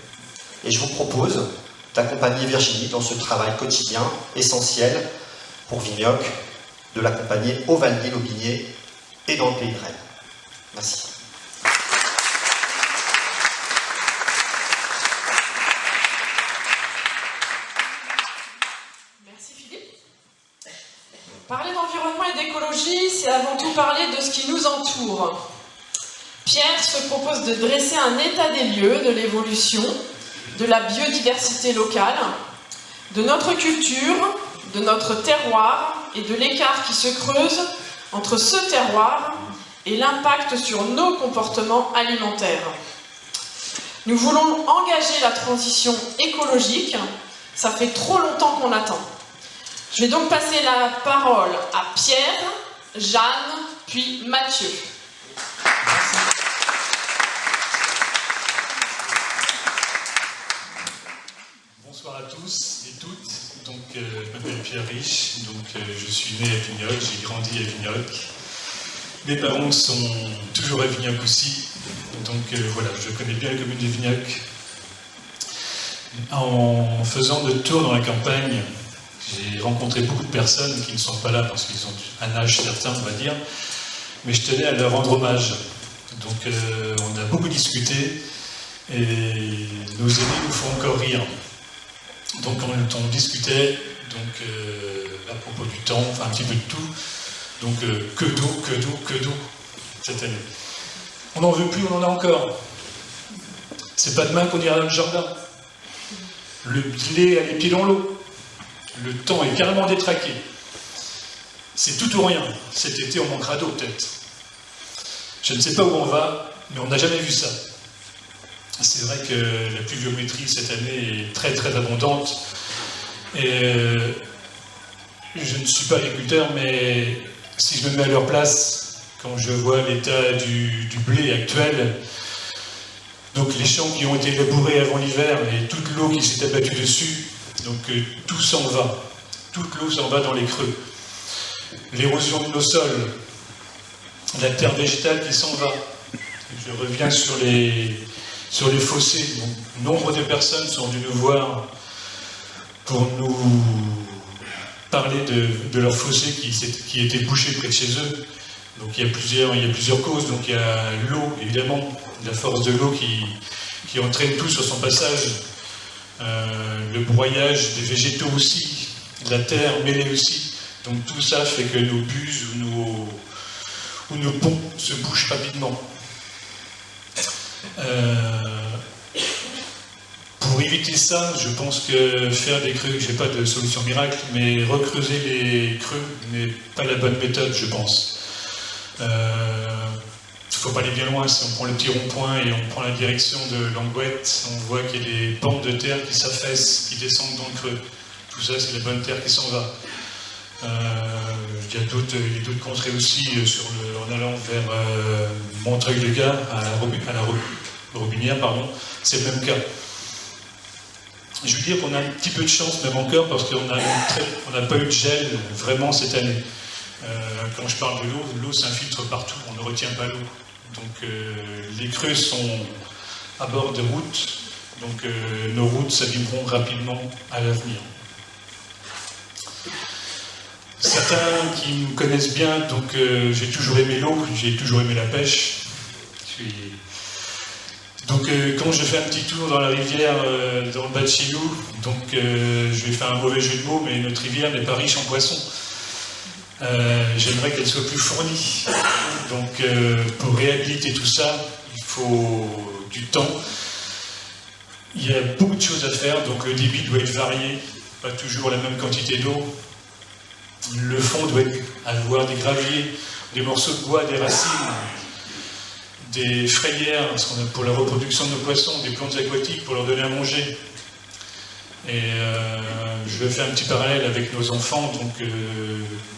Et je vous propose d'accompagner Virginie dans ce travail quotidien, essentiel pour Vignoc, de l'accompagner au Val-d'Isle, au Bigné et dans le pays de Rennes. Merci. Merci Philippe. Parler d'environnement et d'écologie, c'est avant tout parler de ce qui nous entoure. Pierre se propose de dresser un état des lieux de l'évolution, de la biodiversité locale, de notre culture, de notre terroir et de l'écart qui se creuse entre ce terroir et l'impact sur nos comportements alimentaires. Nous voulons engager la transition écologique, ça fait trop longtemps qu'on attend. Je vais donc passer la parole à Pierre, Jeanne, puis Mathieu. Bonsoir à tous et toutes. Donc, je m'appelle Pierre Riche, je suis né à Vignoc, j'ai grandi à Vignoc. Mes parents sont toujours à Vignoc aussi, donc voilà, je connais bien la commune de Vignoc. En faisant de tours dans la campagne, j'ai rencontré beaucoup de personnes qui ne sont pas là parce qu'ils ont un âge certain, on va dire, mais je tenais à leur rendre hommage. Donc on a beaucoup discuté et nos aînés nous font encore rire. Donc on discutait à propos du temps, enfin un petit peu de tout. Donc que d'eau cette année. On n'en veut plus, on en a encore. C'est pas demain qu'on ira dans le jardin. Le blé a les pieds dans l'eau. Le temps est carrément détraqué. C'est tout ou rien. Cet été, on manquera d'eau, peut-être. Je ne sais pas où on va, mais on n'a jamais vu ça. C'est vrai que la pluviométrie cette année est très très abondante. Et je ne suis pas agriculteur, mais si je me mets à leur place, quand je vois l'état du blé actuel, donc les champs qui ont été labourés avant l'hiver et toute l'eau qui s'est abattue dessus, donc tout s'en va. Toute l'eau s'en va dans les creux. L'érosion de nos sols, la terre végétale qui s'en va. Je reviens sur les fossés. Donc, nombre de personnes sont venues nous voir pour nous parler de leurs fossés qui étaient bouchés près de chez eux. Donc il y a plusieurs causes. Donc il y a l'eau, évidemment, la force de l'eau qui entraîne tout sur son passage. Le broyage des végétaux aussi, la terre mêlée aussi. Donc tout ça fait que nos buses ou nos ponts se bouchent rapidement. Pour éviter ça, je pense que faire des creux, je n'ai pas de solution miracle, mais recreuser les creux n'est pas la bonne méthode, je pense. Il ne faut pas aller bien loin. Si on prend le petit rond-point et on prend la direction de l'Angouette, on voit qu'il y a des pentes de terre qui s'affaissent, qui descendent dans le creux. Tout ça, c'est la bonne terre qui s'en va. Il y a d'autres contrées aussi en allant vers Montreuil-le-Gard, à la Robinière, pardon. C'est le même cas. Je veux dire qu'on a un petit peu de chance, même encore, parce qu'on n'a pas eu de gel vraiment cette année. Quand je parle de l'eau s'infiltre partout, on ne retient pas l'eau. Donc les creux sont à bord de routes, donc nos routes s'abîmeront rapidement à l'avenir. Certains qui me connaissent bien, donc j'ai toujours aimé l'eau, j'ai toujours aimé la pêche. Donc quand je fais un petit tour dans la rivière, dans le bas de chez nous, donc je vais faire un mauvais jeu de mots, mais notre rivière n'est pas riche en poissons. J'aimerais qu'elle soit plus fournie. Donc pour réhabiliter tout ça, il faut du temps. Il y a beaucoup de choses à faire, donc le débit doit être varié, pas toujours la même quantité d'eau. Le fond doit avoir des graviers, des morceaux de bois, des racines, des frayères pour la reproduction de nos poissons, des plantes aquatiques pour leur donner à manger. Et je fais un petit parallèle avec nos enfants. Donc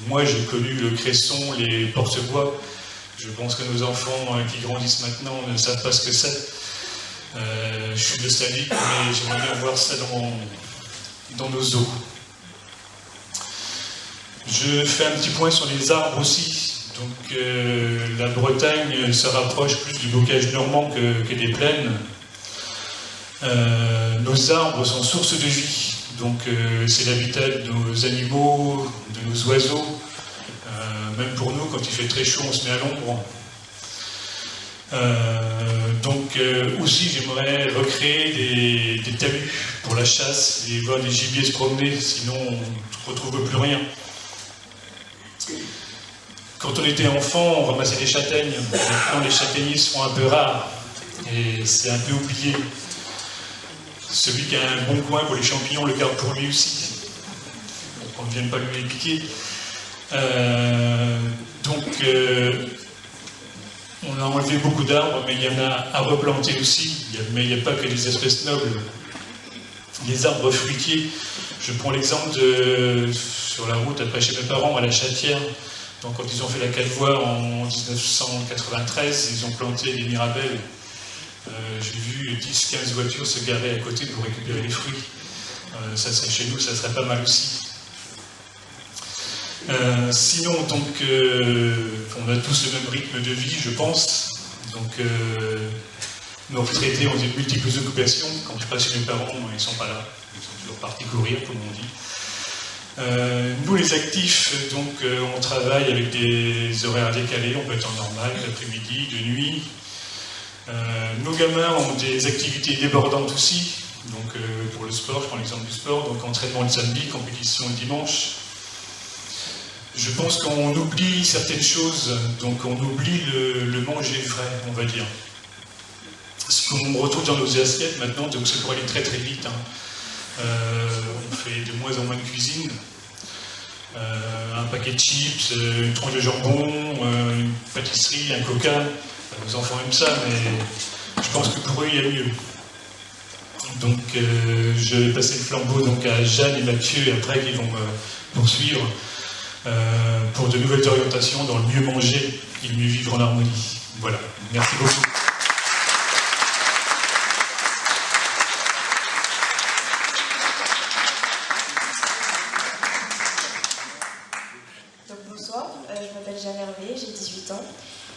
moi j'ai connu le cresson, les porte-bois. Je pense que nos enfants qui grandissent maintenant ne savent pas ce que c'est. Je suis nostalgique, mais j'aimerais bien voir ça dans nos eaux. Je fais un petit point sur les arbres aussi. Donc la Bretagne se rapproche plus du bocage normand que des plaines. Nos arbres sont source de vie. Donc c'est l'habitat de nos animaux, de nos oiseaux. Même pour nous, quand il fait très chaud, on se met à l'ombre. Donc aussi j'aimerais recréer des talus pour la chasse et voir des gibiers se promener, sinon on ne retrouve plus rien. Quand on était enfant, on ramassait des châtaignes. Maintenant, les châtaigniers sont un peu rares et c'est un peu oublié. Celui qui a un bon coin pour les champignons le garde pour lui aussi. On ne vient pas lui les piquer. On a enlevé beaucoup d'arbres, mais il y en a à replanter aussi. Mais il n'y a pas que des espèces nobles. Les arbres fruitiers, je prends l'exemple sur la route après chez mes parents à la Chatière. Donc quand ils ont fait la 4 voies en 1993, ils ont planté des mirabelles. J'ai vu 10-15 voitures se garer à côté pour récupérer les fruits. Ça serait chez nous, ça serait pas mal aussi. Sinon, donc, on a tous le même rythme de vie, je pense. Donc, nos retraités ont des multiples occupations. Quand je passe chez mes parents, ils ne sont pas là. Ils sont toujours partis courir, comme on dit. Nous, les actifs, donc, on travaille avec des horaires décalés. On peut être en normal, l'après-midi, de nuit. Nos gamins ont des activités débordantes aussi. Donc, pour le sport, je prends l'exemple du sport. Donc, entraînement le samedi, compétition le dimanche. je pense qu'on oublie certaines choses, donc on oublie le manger vrai, on va dire. Ce qu'on retrouve dans nos assiettes maintenant, donc c'est pour aller très très vite. On fait de moins en moins de cuisine. Un paquet de chips, une tranche de jambon, une pâtisserie, un coca. Nos enfants aiment ça, mais je pense que pour eux, il y a mieux. Donc je vais passer le flambeau donc, à Jeanne et Mathieu, et après ils vont me poursuivre pour de nouvelles orientations dans le mieux manger et le mieux vivre en harmonie. Voilà, merci beaucoup. Donc bonsoir, je m'appelle Jeanne Hervé, j'ai 18 ans.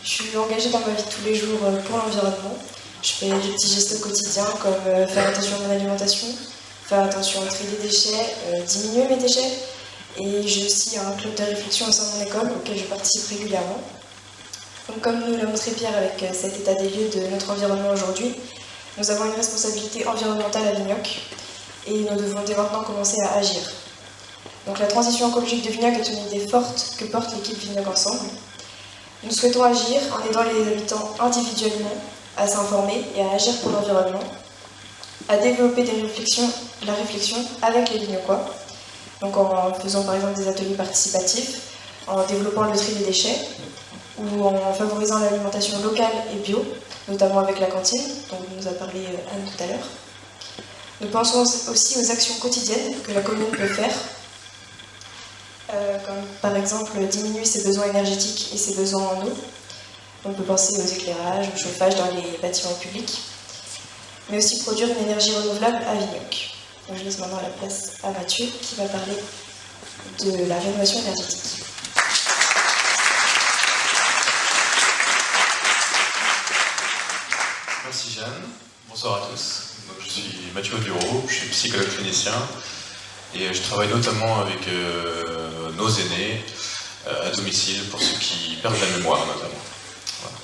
Je suis engagée dans ma vie de tous les jours pour l'environnement. Je fais des petits gestes au quotidien comme faire attention à mon alimentation, faire attention au tri des déchets, diminuer mes déchets. Et j'ai aussi un club de réflexion au sein de mon école auquel je participe régulièrement. Donc comme nous l'a montré Pierre avec cet état des lieux de notre environnement aujourd'hui, nous avons une responsabilité environnementale à Vignoc et nous devons dès maintenant commencer à agir. Donc la transition écologique de Vignoc est une idée forte que porte l'équipe Vignoc Ensemble. Nous souhaitons agir en aidant les habitants individuellement à s'informer et à agir pour l'environnement, à développer la réflexion avec les Vignocois, donc en faisant par exemple des ateliers participatifs, en développant le tri des déchets, ou en favorisant l'alimentation locale et bio, notamment avec la cantine, dont nous a parlé Anne tout à l'heure. Nous pensons aussi aux actions quotidiennes que la commune peut faire, comme par exemple diminuer ses besoins énergétiques et ses besoins en eau. On peut penser aux éclairages, au chauffage dans les bâtiments publics, mais aussi produire une énergie renouvelable à Vignoc. Donc je laisse maintenant la place à Mathieu qui va parler de la rénovation énergétique. Merci Jeanne, bonsoir à tous. Donc, je suis Mathieu Bureau, je suis psychologue clinicien et je travaille notamment avec nos aînés à domicile pour ceux qui perdent la mémoire notamment. Voilà.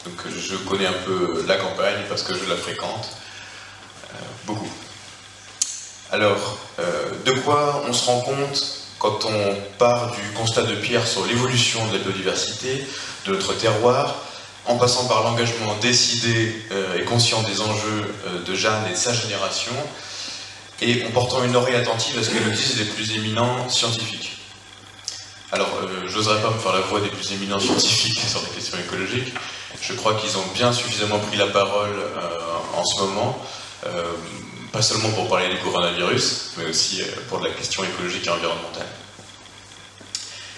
Donc je connais un peu la campagne parce que je la fréquente beaucoup. Alors, de quoi on se rend compte quand on part du constat de Pierre sur l'évolution de la biodiversité, de notre terroir, en passant par l'engagement décidé et conscient des enjeux de Jeanne et de sa génération, et en portant une oreille attentive à ce que nous disent les plus éminents scientifiques. Alors, j'oserais pas me faire la voix des plus éminents scientifiques sur les questions écologiques. Je crois qu'ils ont bien suffisamment pris la parole en ce moment, pas seulement pour parler du coronavirus, mais aussi pour la question écologique et environnementale.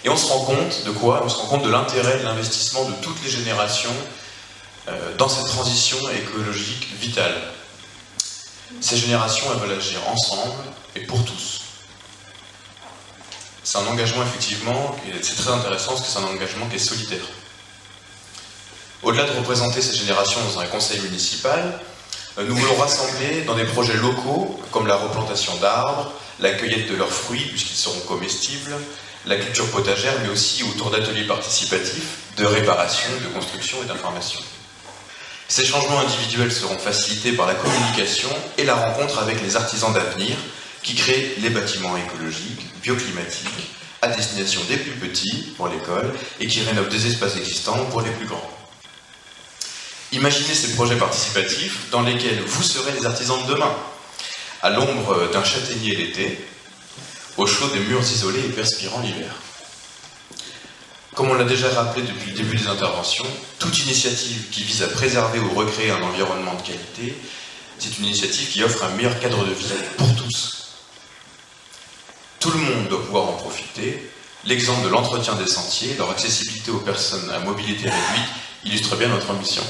Et on se rend compte de quoi? On se rend compte de l'intérêt de l'investissement de toutes les générations dans cette transition écologique vitale. Ces générations, elles veulent agir ensemble et pour tous. C'est un engagement effectivement, et c'est très intéressant parce que c'est un engagement qui est solidaire. Au-delà de représenter ces générations dans un conseil municipal, nous voulons rassembler dans des projets locaux comme la replantation d'arbres, la cueillette de leurs fruits puisqu'ils seront comestibles, la culture potagère, mais aussi autour d'ateliers participatifs de réparation, de construction et d'information. Ces changements individuels seront facilités par la communication et la rencontre avec les artisans d'avenir qui créent les bâtiments écologiques, bioclimatiques, à destination des plus petits pour l'école et qui rénovent des espaces existants pour les plus grands. Imaginez ces projets participatifs dans lesquels vous serez les artisans de demain, à l'ombre d'un châtaignier l'été, au chaud des murs isolés et perspirant l'hiver. Comme on l'a déjà rappelé depuis le début des interventions, toute initiative qui vise à préserver ou recréer un environnement de qualité, c'est une initiative qui offre un meilleur cadre de vie pour tous. Tout le monde doit pouvoir en profiter. L'exemple de l'entretien des sentiers, leur accessibilité aux personnes à mobilité réduite, illustre bien notre ambition.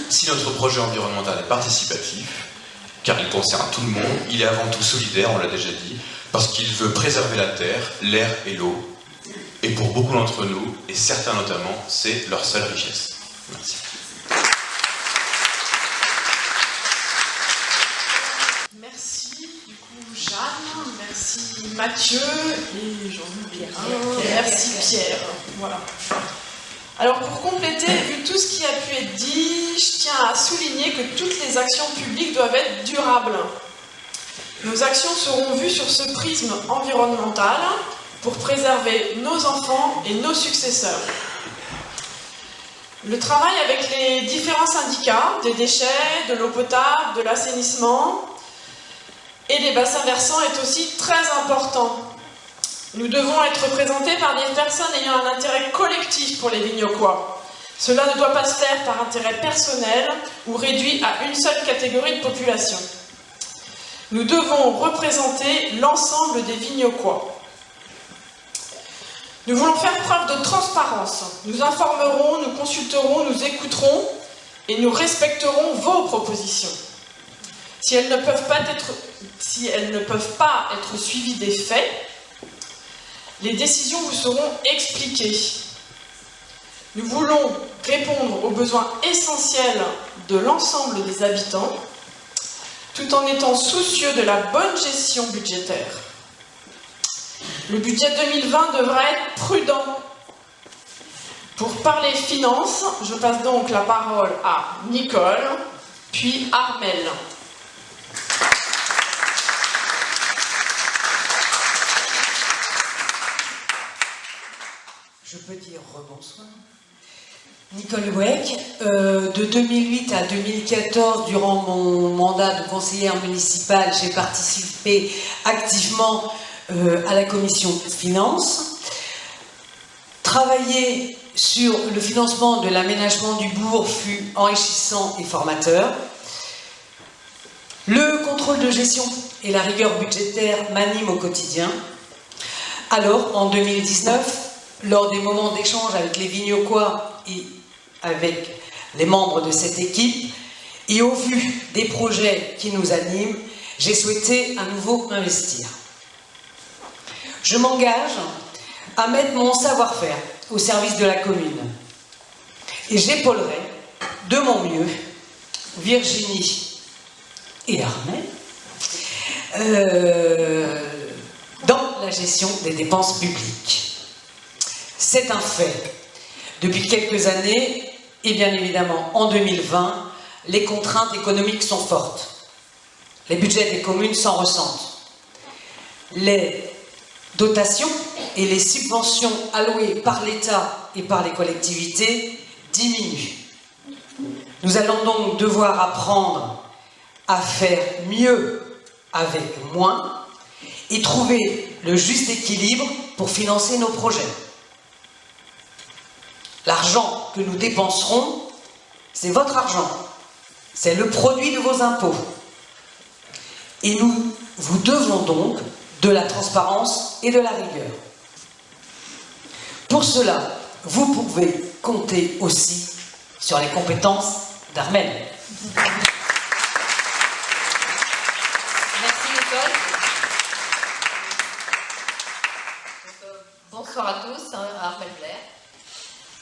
Si notre projet environnemental est participatif, car il concerne tout le monde, il est avant tout solidaire, on l'a déjà dit, parce qu'il veut préserver la terre, l'air et l'eau. Et pour beaucoup d'entre nous, et certains notamment, c'est leur seule richesse. Merci. Merci, du coup, Jeanne, merci Mathieu, et j'en oublie un, merci Pierre. Voilà. Alors pour compléter, vu tout ce qui a pu être dit, je tiens à souligner que toutes les actions publiques doivent être durables. Nos actions seront vues sur ce prisme environnemental pour préserver nos enfants et nos successeurs. Le travail avec les différents syndicats, des déchets, de l'eau potable, de l'assainissement et des bassins versants est aussi très important. Nous devons être représentés par des personnes ayant un intérêt collectif pour les Vignocquois. Cela ne doit pas se faire par intérêt personnel ou réduit à une seule catégorie de population. Nous devons représenter l'ensemble des Vignocquois. Nous voulons faire preuve de transparence. Nous informerons, nous consulterons, nous écouterons et nous respecterons vos propositions. Si elles ne peuvent pas être suivies des faits, les décisions vous seront expliquées. Nous voulons répondre aux besoins essentiels de l'ensemble des habitants, tout en étant soucieux de la bonne gestion budgétaire. Le budget 2020 devra être prudent. Pour parler finances, je passe donc la parole à Nicole, puis Armel. Je peux dire rebonsoir. Nicole Weck, de 2008 à 2014, durant mon mandat de conseillère municipale, j'ai participé activement à la commission finances. Travailler sur le financement de l'aménagement du bourg fut enrichissant et formateur. Le contrôle de gestion et la rigueur budgétaire m'animent au quotidien. Alors, en 2019, lors des moments d'échange avec les Vignocquois et avec les membres de cette équipe, et au vu des projets qui nous animent, j'ai souhaité à nouveau investir. Je m'engage à mettre mon savoir-faire au service de la commune. Et j'épaulerai de mon mieux Virginie et Armel dans la gestion des dépenses publiques. C'est un fait. Depuis quelques années, et bien évidemment en 2020, les contraintes économiques sont fortes. Les budgets des communes s'en ressentent. Les dotations et les subventions allouées par l'État et par les collectivités diminuent. Nous allons donc devoir apprendre à faire mieux avec moins et trouver le juste équilibre pour financer nos projets. L'argent que nous dépenserons, c'est votre argent. C'est le produit de vos impôts. Et nous vous devons donc de la transparence et de la rigueur. Pour cela, vous pouvez compter aussi sur les compétences d'Armel. Merci Nicole. Bonsoir à tous, Armel Blair.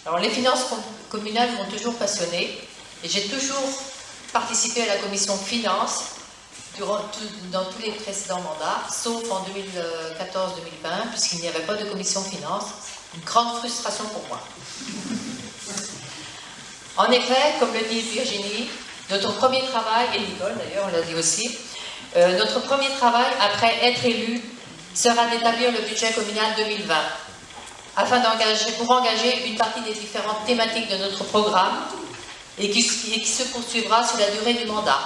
Alors les finances communales m'ont toujours passionnée et j'ai toujours participé à la commission finances dans tous les précédents mandats, sauf en 2014-2020, puisqu'il n'y avait pas de commission finances. Une grande frustration pour moi. En effet, comme le dit Virginie, notre premier travail, et Nicole d'ailleurs, on l'a dit aussi, notre premier travail après être élu sera d'établir le budget communal 2020, afin pour engager une partie des différentes thématiques de notre programme et qui se poursuivra sur la durée du mandat,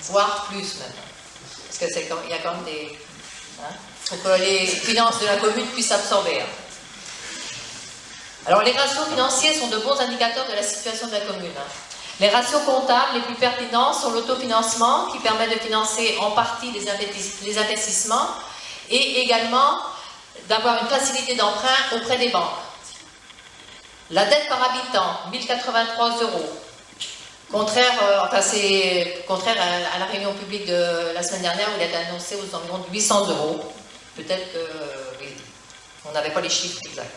voire plus maintenant. Parce qu'il y a quand même des... faut que les finances de la commune puissent absorber. Alors les ratios financiers sont de bons indicateurs de la situation de la commune. Les ratios comptables les plus pertinents sont l'autofinancement qui permet de financer en partie les investissements et également d'avoir une facilité d'emprunt auprès des banques. La dette par habitant, 1083 €. C'est contraire à la réunion publique de la semaine dernière où il a été annoncé aux environs de 800 €. Peut-être qu'on n'avait pas les chiffres exacts.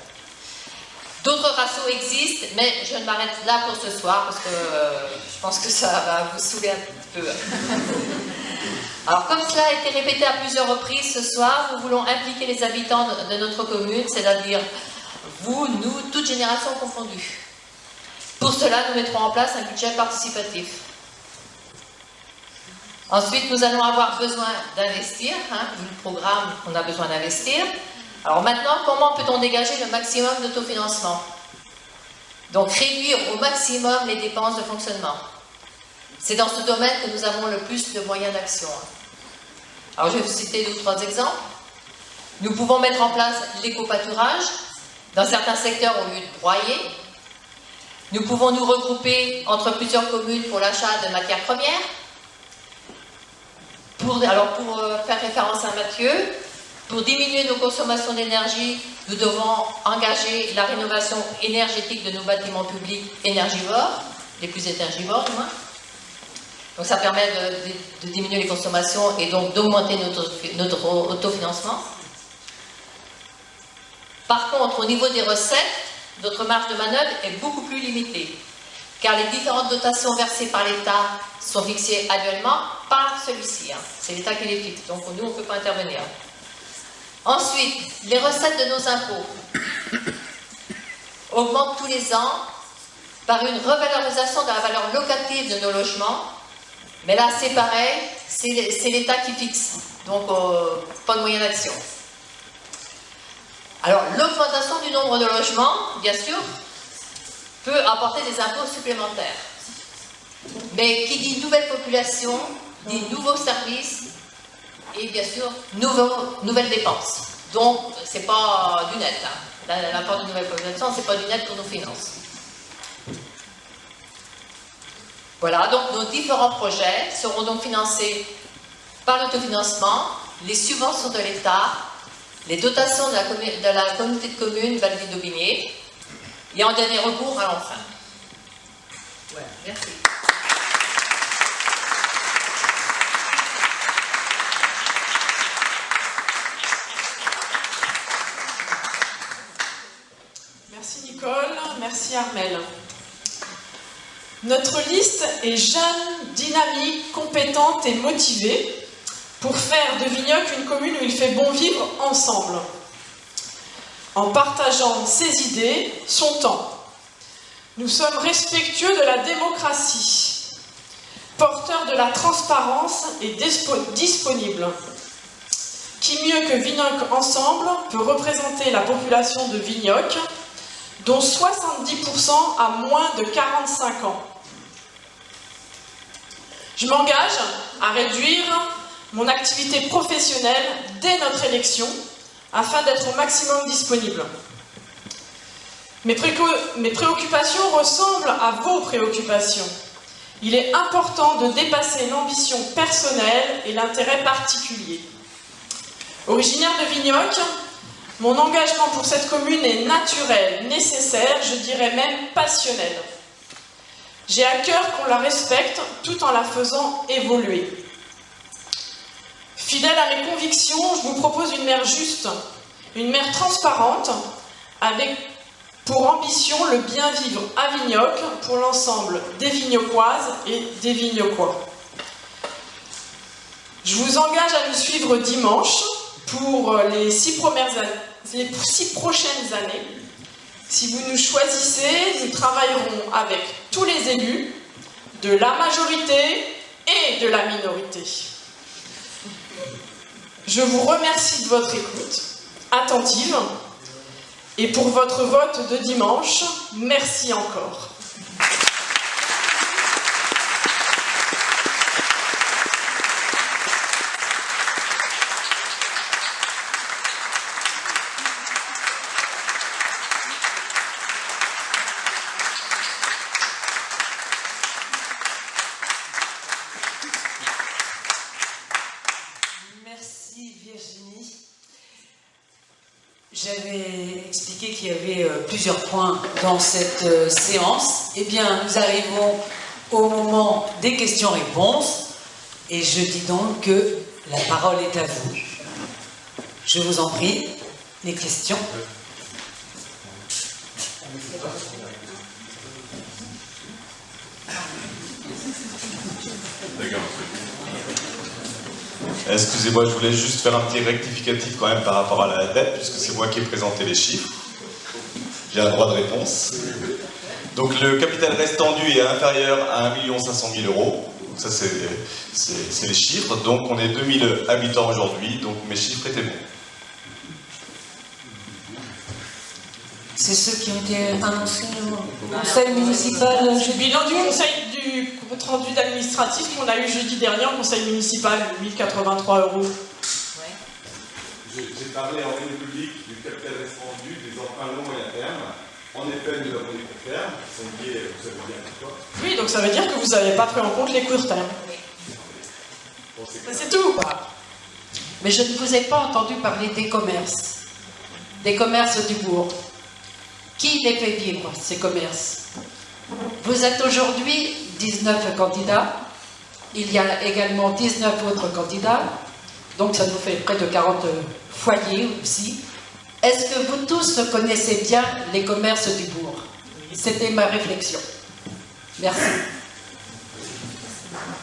D'autres ratios existent, mais je ne m'arrête là pour ce soir parce que je pense que ça va vous saouler un petit peu. Alors, comme cela a été répété à plusieurs reprises ce soir, nous voulons impliquer les habitants de notre commune, c'est-à-dire vous, nous, toutes générations confondues. Pour cela, nous mettrons en place un budget participatif. Ensuite, nous allons avoir besoin d'investir, vu le programme, on a besoin d'investir. Alors maintenant, comment peut-on dégager le maximum d'autofinancement? Donc réduire au maximum les dépenses de fonctionnement. C'est dans ce domaine que nous avons le plus de moyens d'action. Alors je vais vous citer 2 ou 3 exemples. Nous pouvons mettre en place l'éco-pâturage, dans certains secteurs au lieu de broyer. Nous pouvons nous regrouper entre plusieurs communes pour l'achat de matières premières. Pour faire référence à Mathieu, pour diminuer nos consommations d'énergie, nous devons engager la rénovation énergétique de nos bâtiments publics énergivores, les plus énergivores du moins. Donc ça permet de diminuer les consommations et donc d'augmenter notre autofinancement. Par contre, au niveau des recettes, notre marge de manœuvre est beaucoup plus limitée, car les différentes dotations versées par l'État sont fixées annuellement par celui-ci. C'est l'État qui les fixe, donc nous, on ne peut pas intervenir. Ensuite, les recettes de nos impôts augmentent tous les ans par une revalorisation de la valeur locative de nos logements, mais là, c'est pareil, c'est l'État qui fixe, donc pas de moyen d'action. Alors, l'augmentation du nombre de logements, bien sûr, peut apporter des impôts supplémentaires. Mais qui dit nouvelle population, dit nouveaux services et bien sûr nouvelles dépenses. Donc, c'est pas du net. L'apport de nouvelle population, c'est pas du net pour nos finances. Voilà, donc nos différents projets seront donc financés par l'autofinancement, les subventions de l'État, les dotations de la communauté de communes Val-d'Aubigné et en dernier recours à l'emprunt. Voilà, merci. Merci Nicole, merci Armelle. Notre liste est jeune, dynamique, compétente et motivée pour faire de Vignoc une commune où il fait bon vivre ensemble, en partageant ses idées, son temps. Nous sommes respectueux de la démocratie, porteurs de la transparence et disponibles. Qui mieux que Vignoc Ensemble peut représenter la population de Vignoc, dont 70% a moins de 45 ans. Je m'engage à réduire mon activité professionnelle dès notre élection, afin d'être au maximum disponible. Mes préoccupations ressemblent à vos préoccupations. Il est important de dépasser l'ambition personnelle et l'intérêt particulier. Originaire de Vignoc, mon engagement pour cette commune est naturel, nécessaire, je dirais même passionnel. J'ai à cœur qu'on la respecte tout en la faisant évoluer. Fidèle à mes convictions, je vous propose une maire juste, une maire transparente, avec pour ambition le bien vivre à Vignoc pour l'ensemble des Vignocoises et des Vignocois. Je vous engage à nous suivre dimanche pour les 6 prochaines années. Si vous nous choisissez, nous travaillerons avec tous les élus, de la majorité et de la minorité. Je vous remercie de votre écoute attentive et pour votre vote de dimanche, merci encore. J'avais expliqué qu'il y avait plusieurs points dans cette séance. Eh bien, nous arrivons au moment des questions-réponses et je dis donc que la parole est à vous. Je vous en prie, les questions. Excusez-moi, je voulais juste faire un petit rectificatif quand même par rapport à la dette, puisque c'est moi qui ai présenté les chiffres. J'ai un droit de réponse. Donc le capital reste tendu est inférieur à 1 500 000 €. Donc ça, c'est les chiffres. Donc on est 2000 habitants aujourd'hui, donc mes chiffres étaient bons. C'est ceux qui ont été annoncés au conseil municipal. Bilan du compte rendu d'administratif qu'on a eu jeudi dernier au conseil municipal, 1083 €. J'ai parlé en réunion publique du capital rendu, des emprunts longs et à terme. En effet, nous avons des courts termes qui sont liés, vous savez bien pourquoi. Oui, donc ça veut dire que vous n'avez pas pris en compte les courts termes. C'est tout. Mais je ne vous ai pas entendu parler des commerces du bourg. Qui les fait vivre, ces commerces? Vous êtes aujourd'hui 19 candidats, il y a également 19 autres candidats, donc ça nous fait près de 40 foyers aussi. Est-ce que vous tous connaissez bien les commerces du bourg? C'était ma réflexion. Merci.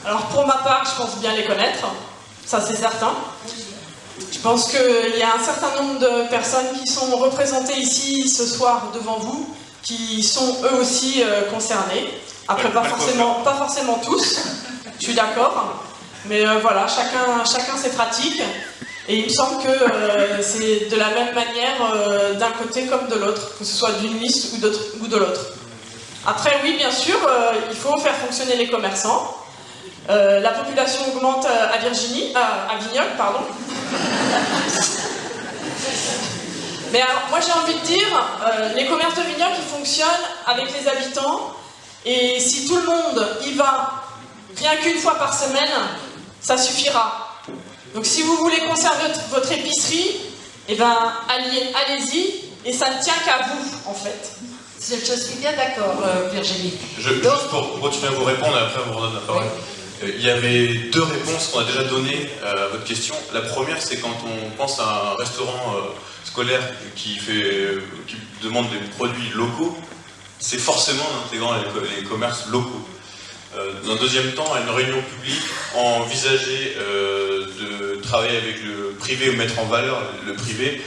Alors pour ma part, je pense bien les connaître, ça c'est certain. Je pense qu'il y a un certain nombre de personnes qui sont représentées ici ce soir devant vous, qui sont eux aussi concernés. Après, pas forcément tous, je suis d'accord. Mais voilà, chacun ses pratiques. Et il me semble que c'est de la même manière d'un côté comme de l'autre, que ce soit d'une liste ou de l'autre. Après, oui, bien sûr, il faut faire fonctionner les commerçants. La population augmente à Vignoc, pardon. Mais alors, moi j'ai envie de dire, les commerces de Vignoc, ils fonctionnent avec les habitants, et si tout le monde y va rien qu'une fois par semaine, ça suffira. Donc si vous voulez conserver votre épicerie, eh ben, allez-y, et ça ne tient qu'à vous, en fait. Je suis bien d'accord, Virginie. Juste pour continuer à vous répondre, et après on vous redonne la parole. Il y avait deux réponses qu'on a déjà données à votre question. La première, c'est quand on pense à un restaurant scolaire qui demande des produits locaux, c'est forcément en intégrant les commerces locaux. Dans un deuxième temps, à une réunion publique, envisager de travailler avec le privé ou mettre en valeur le privé,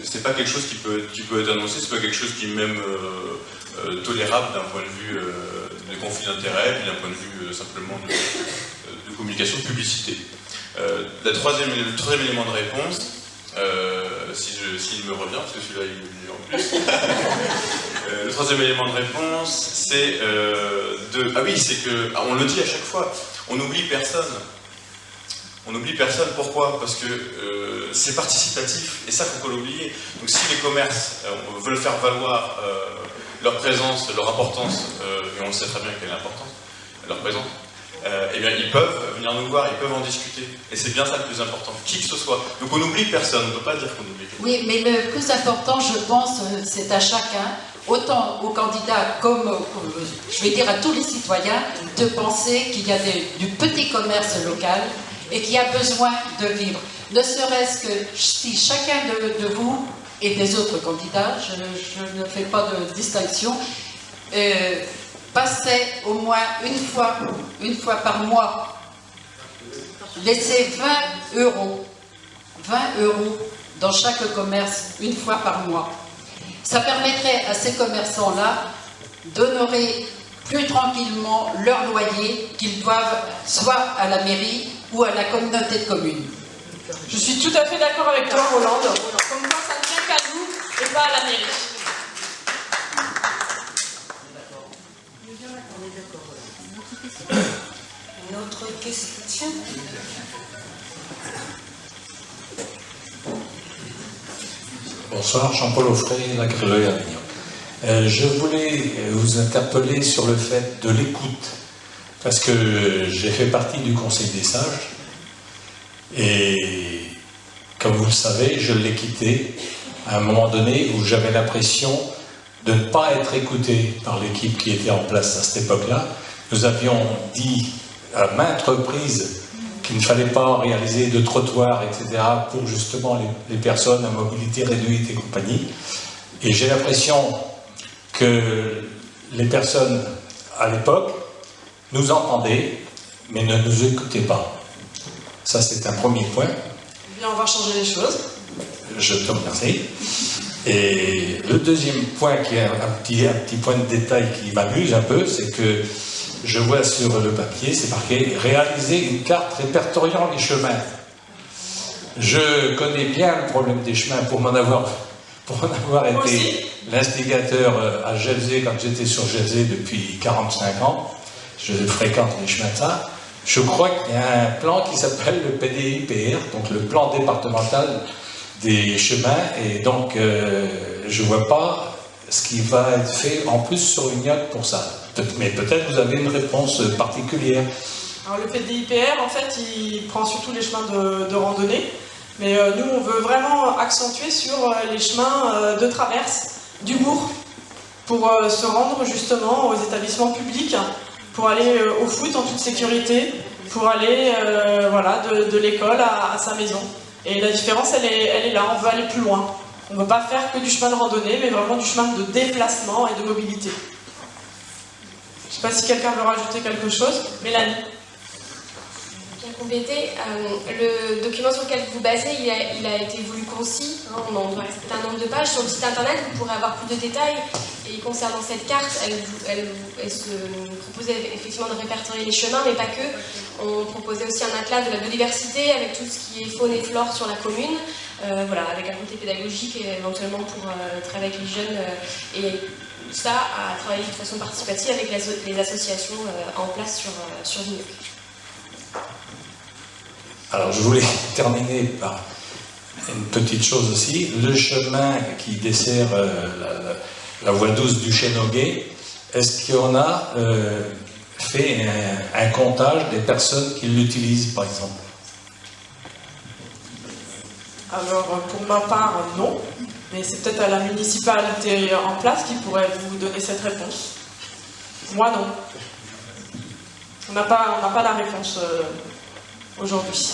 c'est pas quelque chose qui peut être annoncé, c'est pas quelque chose qui est même tolérable d'un point de vue de conflit d'intérêts, puis d'un point de vue simplement de communication, de publicité. Le troisième élément de réponse, s'il me revient, parce que celui-là il est venu en plus. Le troisième élément de réponse, c'est ah oui, c'est que, on le dit à chaque fois, on n'oublie personne. On n'oublie personne, pourquoi? Parce que c'est participatif, et ça, faut pas l'oublier. Donc si les commerces veulent faire valoir leur présence, leur importance, et on le sait très bien quelle est l'importance, leur présence, eh bien ils peuvent venir nous voir, ils peuvent en discuter. Et c'est bien ça le plus important, qui que ce soit. Donc on n'oublie personne, on ne peut pas dire qu'on oublie quelqu'un. Oui, mais le plus important, je pense, c'est à chacun, autant aux candidats comme, je vais dire, à tous les citoyens, de penser qu'il y a du petit commerce local et qu'il y a besoin de vivre. Ne serait-ce que si chacun de vous et des autres candidats, je ne fais pas de distinction, passait au moins une fois par mois, laissez 20 € dans chaque commerce, une fois par mois. Ça permettrait à ces commerçants-là d'honorer plus tranquillement leur loyer qu'ils doivent soit à la mairie ou à la communauté de communes. Je suis tout à fait d'accord avec toi, Rolande. Comme quoi, ça ne tient qu'à nous et pas à la mairie. Une autre question? Bonsoir, Jean-Paul Offray, la Gréloy à Vignoc. Je voulais vous interpeller sur le fait de l'écoute, parce que j'ai fait partie du Conseil des sages, et comme vous le savez, je l'ai quitté à un moment donné où j'avais l'impression de ne pas être écouté par l'équipe qui était en place à cette époque-là. Nous avions dit à maintes reprises qu'il ne fallait pas réaliser de trottoirs, etc., pour justement les personnes à mobilité réduite et compagnie. Et j'ai l'impression que les personnes à l'époque nous entendaient, mais ne nous écoutaient pas. Ça, c'est un premier point. Eh bien, on va changer les choses. Je te remercie. Et le deuxième point, qui est un petit point de détail qui m'amuse un peu, c'est que je vois sur le papier, c'est marqué « Réaliser une carte répertoriant les chemins ». Je connais bien le problème des chemins pour en avoir été l'instigateur à Gelzé quand j'étais sur Gelzé depuis 45 ans. Je fréquente les chemins de ça. Je crois qu'il y a un plan qui s'appelle le PDIPR, donc le plan départemental des chemins, et donc je ne vois pas ce qui va être fait en plus sur Vignoc pour ça. Mais peut-être vous avez une réponse particulière. Alors le PDIPR, en fait, il prend surtout les chemins de randonnée, mais nous, on veut vraiment accentuer sur les chemins de traverse du bourg, pour se rendre justement aux établissements publics, pour aller au foot en toute sécurité, pour aller voilà, de l'école à sa maison. Et la différence, elle est là, on veut aller plus loin. On ne veut pas faire que du chemin de randonnée, mais vraiment du chemin de déplacement et de mobilité. Je ne sais pas si quelqu'un veut rajouter quelque chose. Mélanie. Bien compléter, le document sur lequel vous basez, il a été voulu concis. Hein, on doit respecter un nombre de pages. Sur le site internet, vous pourrez avoir plus de détails. Et concernant cette carte, elle se proposait effectivement de répertorier les chemins, mais pas que. On proposait aussi un atlas de la biodiversité avec tout ce qui est faune et flore sur la commune, voilà, avec un côté pédagogique et éventuellement pour travailler avec les jeunes. Et ça, à travailler de façon participative avec les associations en place sur Vignoc. Alors je voulais terminer par une petite chose aussi. Le chemin qui dessert la voie douce du Chénoguet, est-ce qu'on a fait un comptage des personnes qui l'utilisent, par exemple? Alors, pour ma part, non. Mais c'est peut-être à la municipalité en place qui pourrait vous donner cette réponse. Moi, non. On n'a pas la réponse aujourd'hui.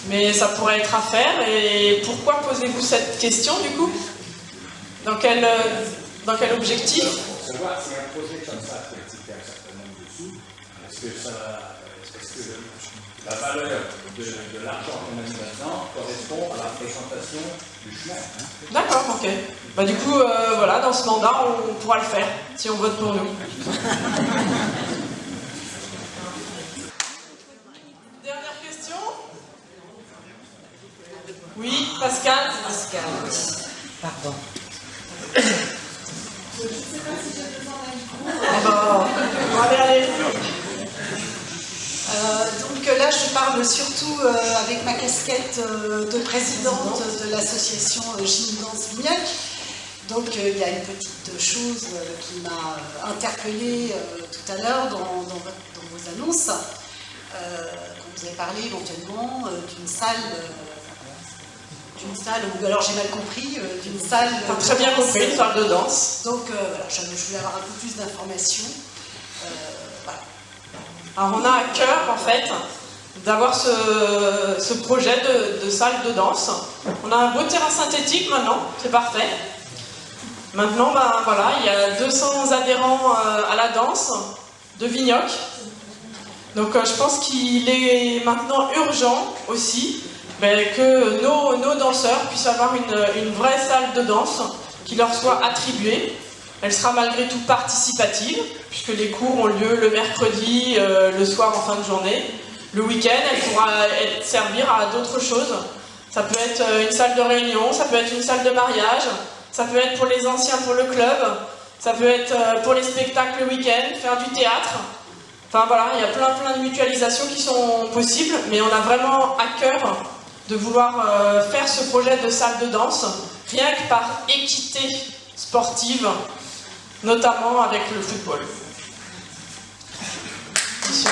Mais ça pourrait être à faire. Et pourquoi posez-vous cette question, du coup? Dans quel objectif? Pour savoir si un projet comme ça peut impliquer un certain nombre de sous, est-ce que la valeur de l'argent qu'on a mis là-dedans correspond à la présentation du chemin, hein? D'accord, ok. Bah, du coup, voilà, dans ce mandat, on pourra le faire, si on vote pour nous. Dernière question? Oui, Pascal? Pascal, pardon. Je ne sais pas si j'ai besoin d'un micro. Allez. Donc là, je parle surtout avec ma casquette de présidente de l'association Gymdanse Vignoc. Donc il y a une petite chose qui m'a interpellée tout à l'heure dans vos annonces. Quand vous avez parlé éventuellement d'une salle, ou alors j'ai mal compris, d'une salle. Très bien compris, une salle de danse. Donc voilà, je voulais avoir un peu plus d'informations. Voilà. Alors on a à cœur en fait d'avoir ce projet de salle de danse. On a un beau terrain synthétique maintenant, c'est parfait. Maintenant, ben, voilà, il y a 200 adhérents à la danse de Vignoc. Donc je pense qu'il est maintenant urgent aussi que nos danseurs puissent avoir une vraie salle de danse qui leur soit attribuée. Elle sera malgré tout participative, puisque les cours ont lieu le mercredi, le soir en fin de journée. Le week-end, elle pourra servir à d'autres choses. Ça peut être une salle de réunion, ça peut être une salle de mariage, ça peut être pour les anciens pour le club, ça peut être pour les spectacles le week-end, faire du théâtre. Enfin voilà, il y a plein de mutualisations qui sont possibles, mais on a vraiment à cœur de vouloir faire ce projet de salle de danse, rien que par équité sportive, notamment avec le football. Monsieur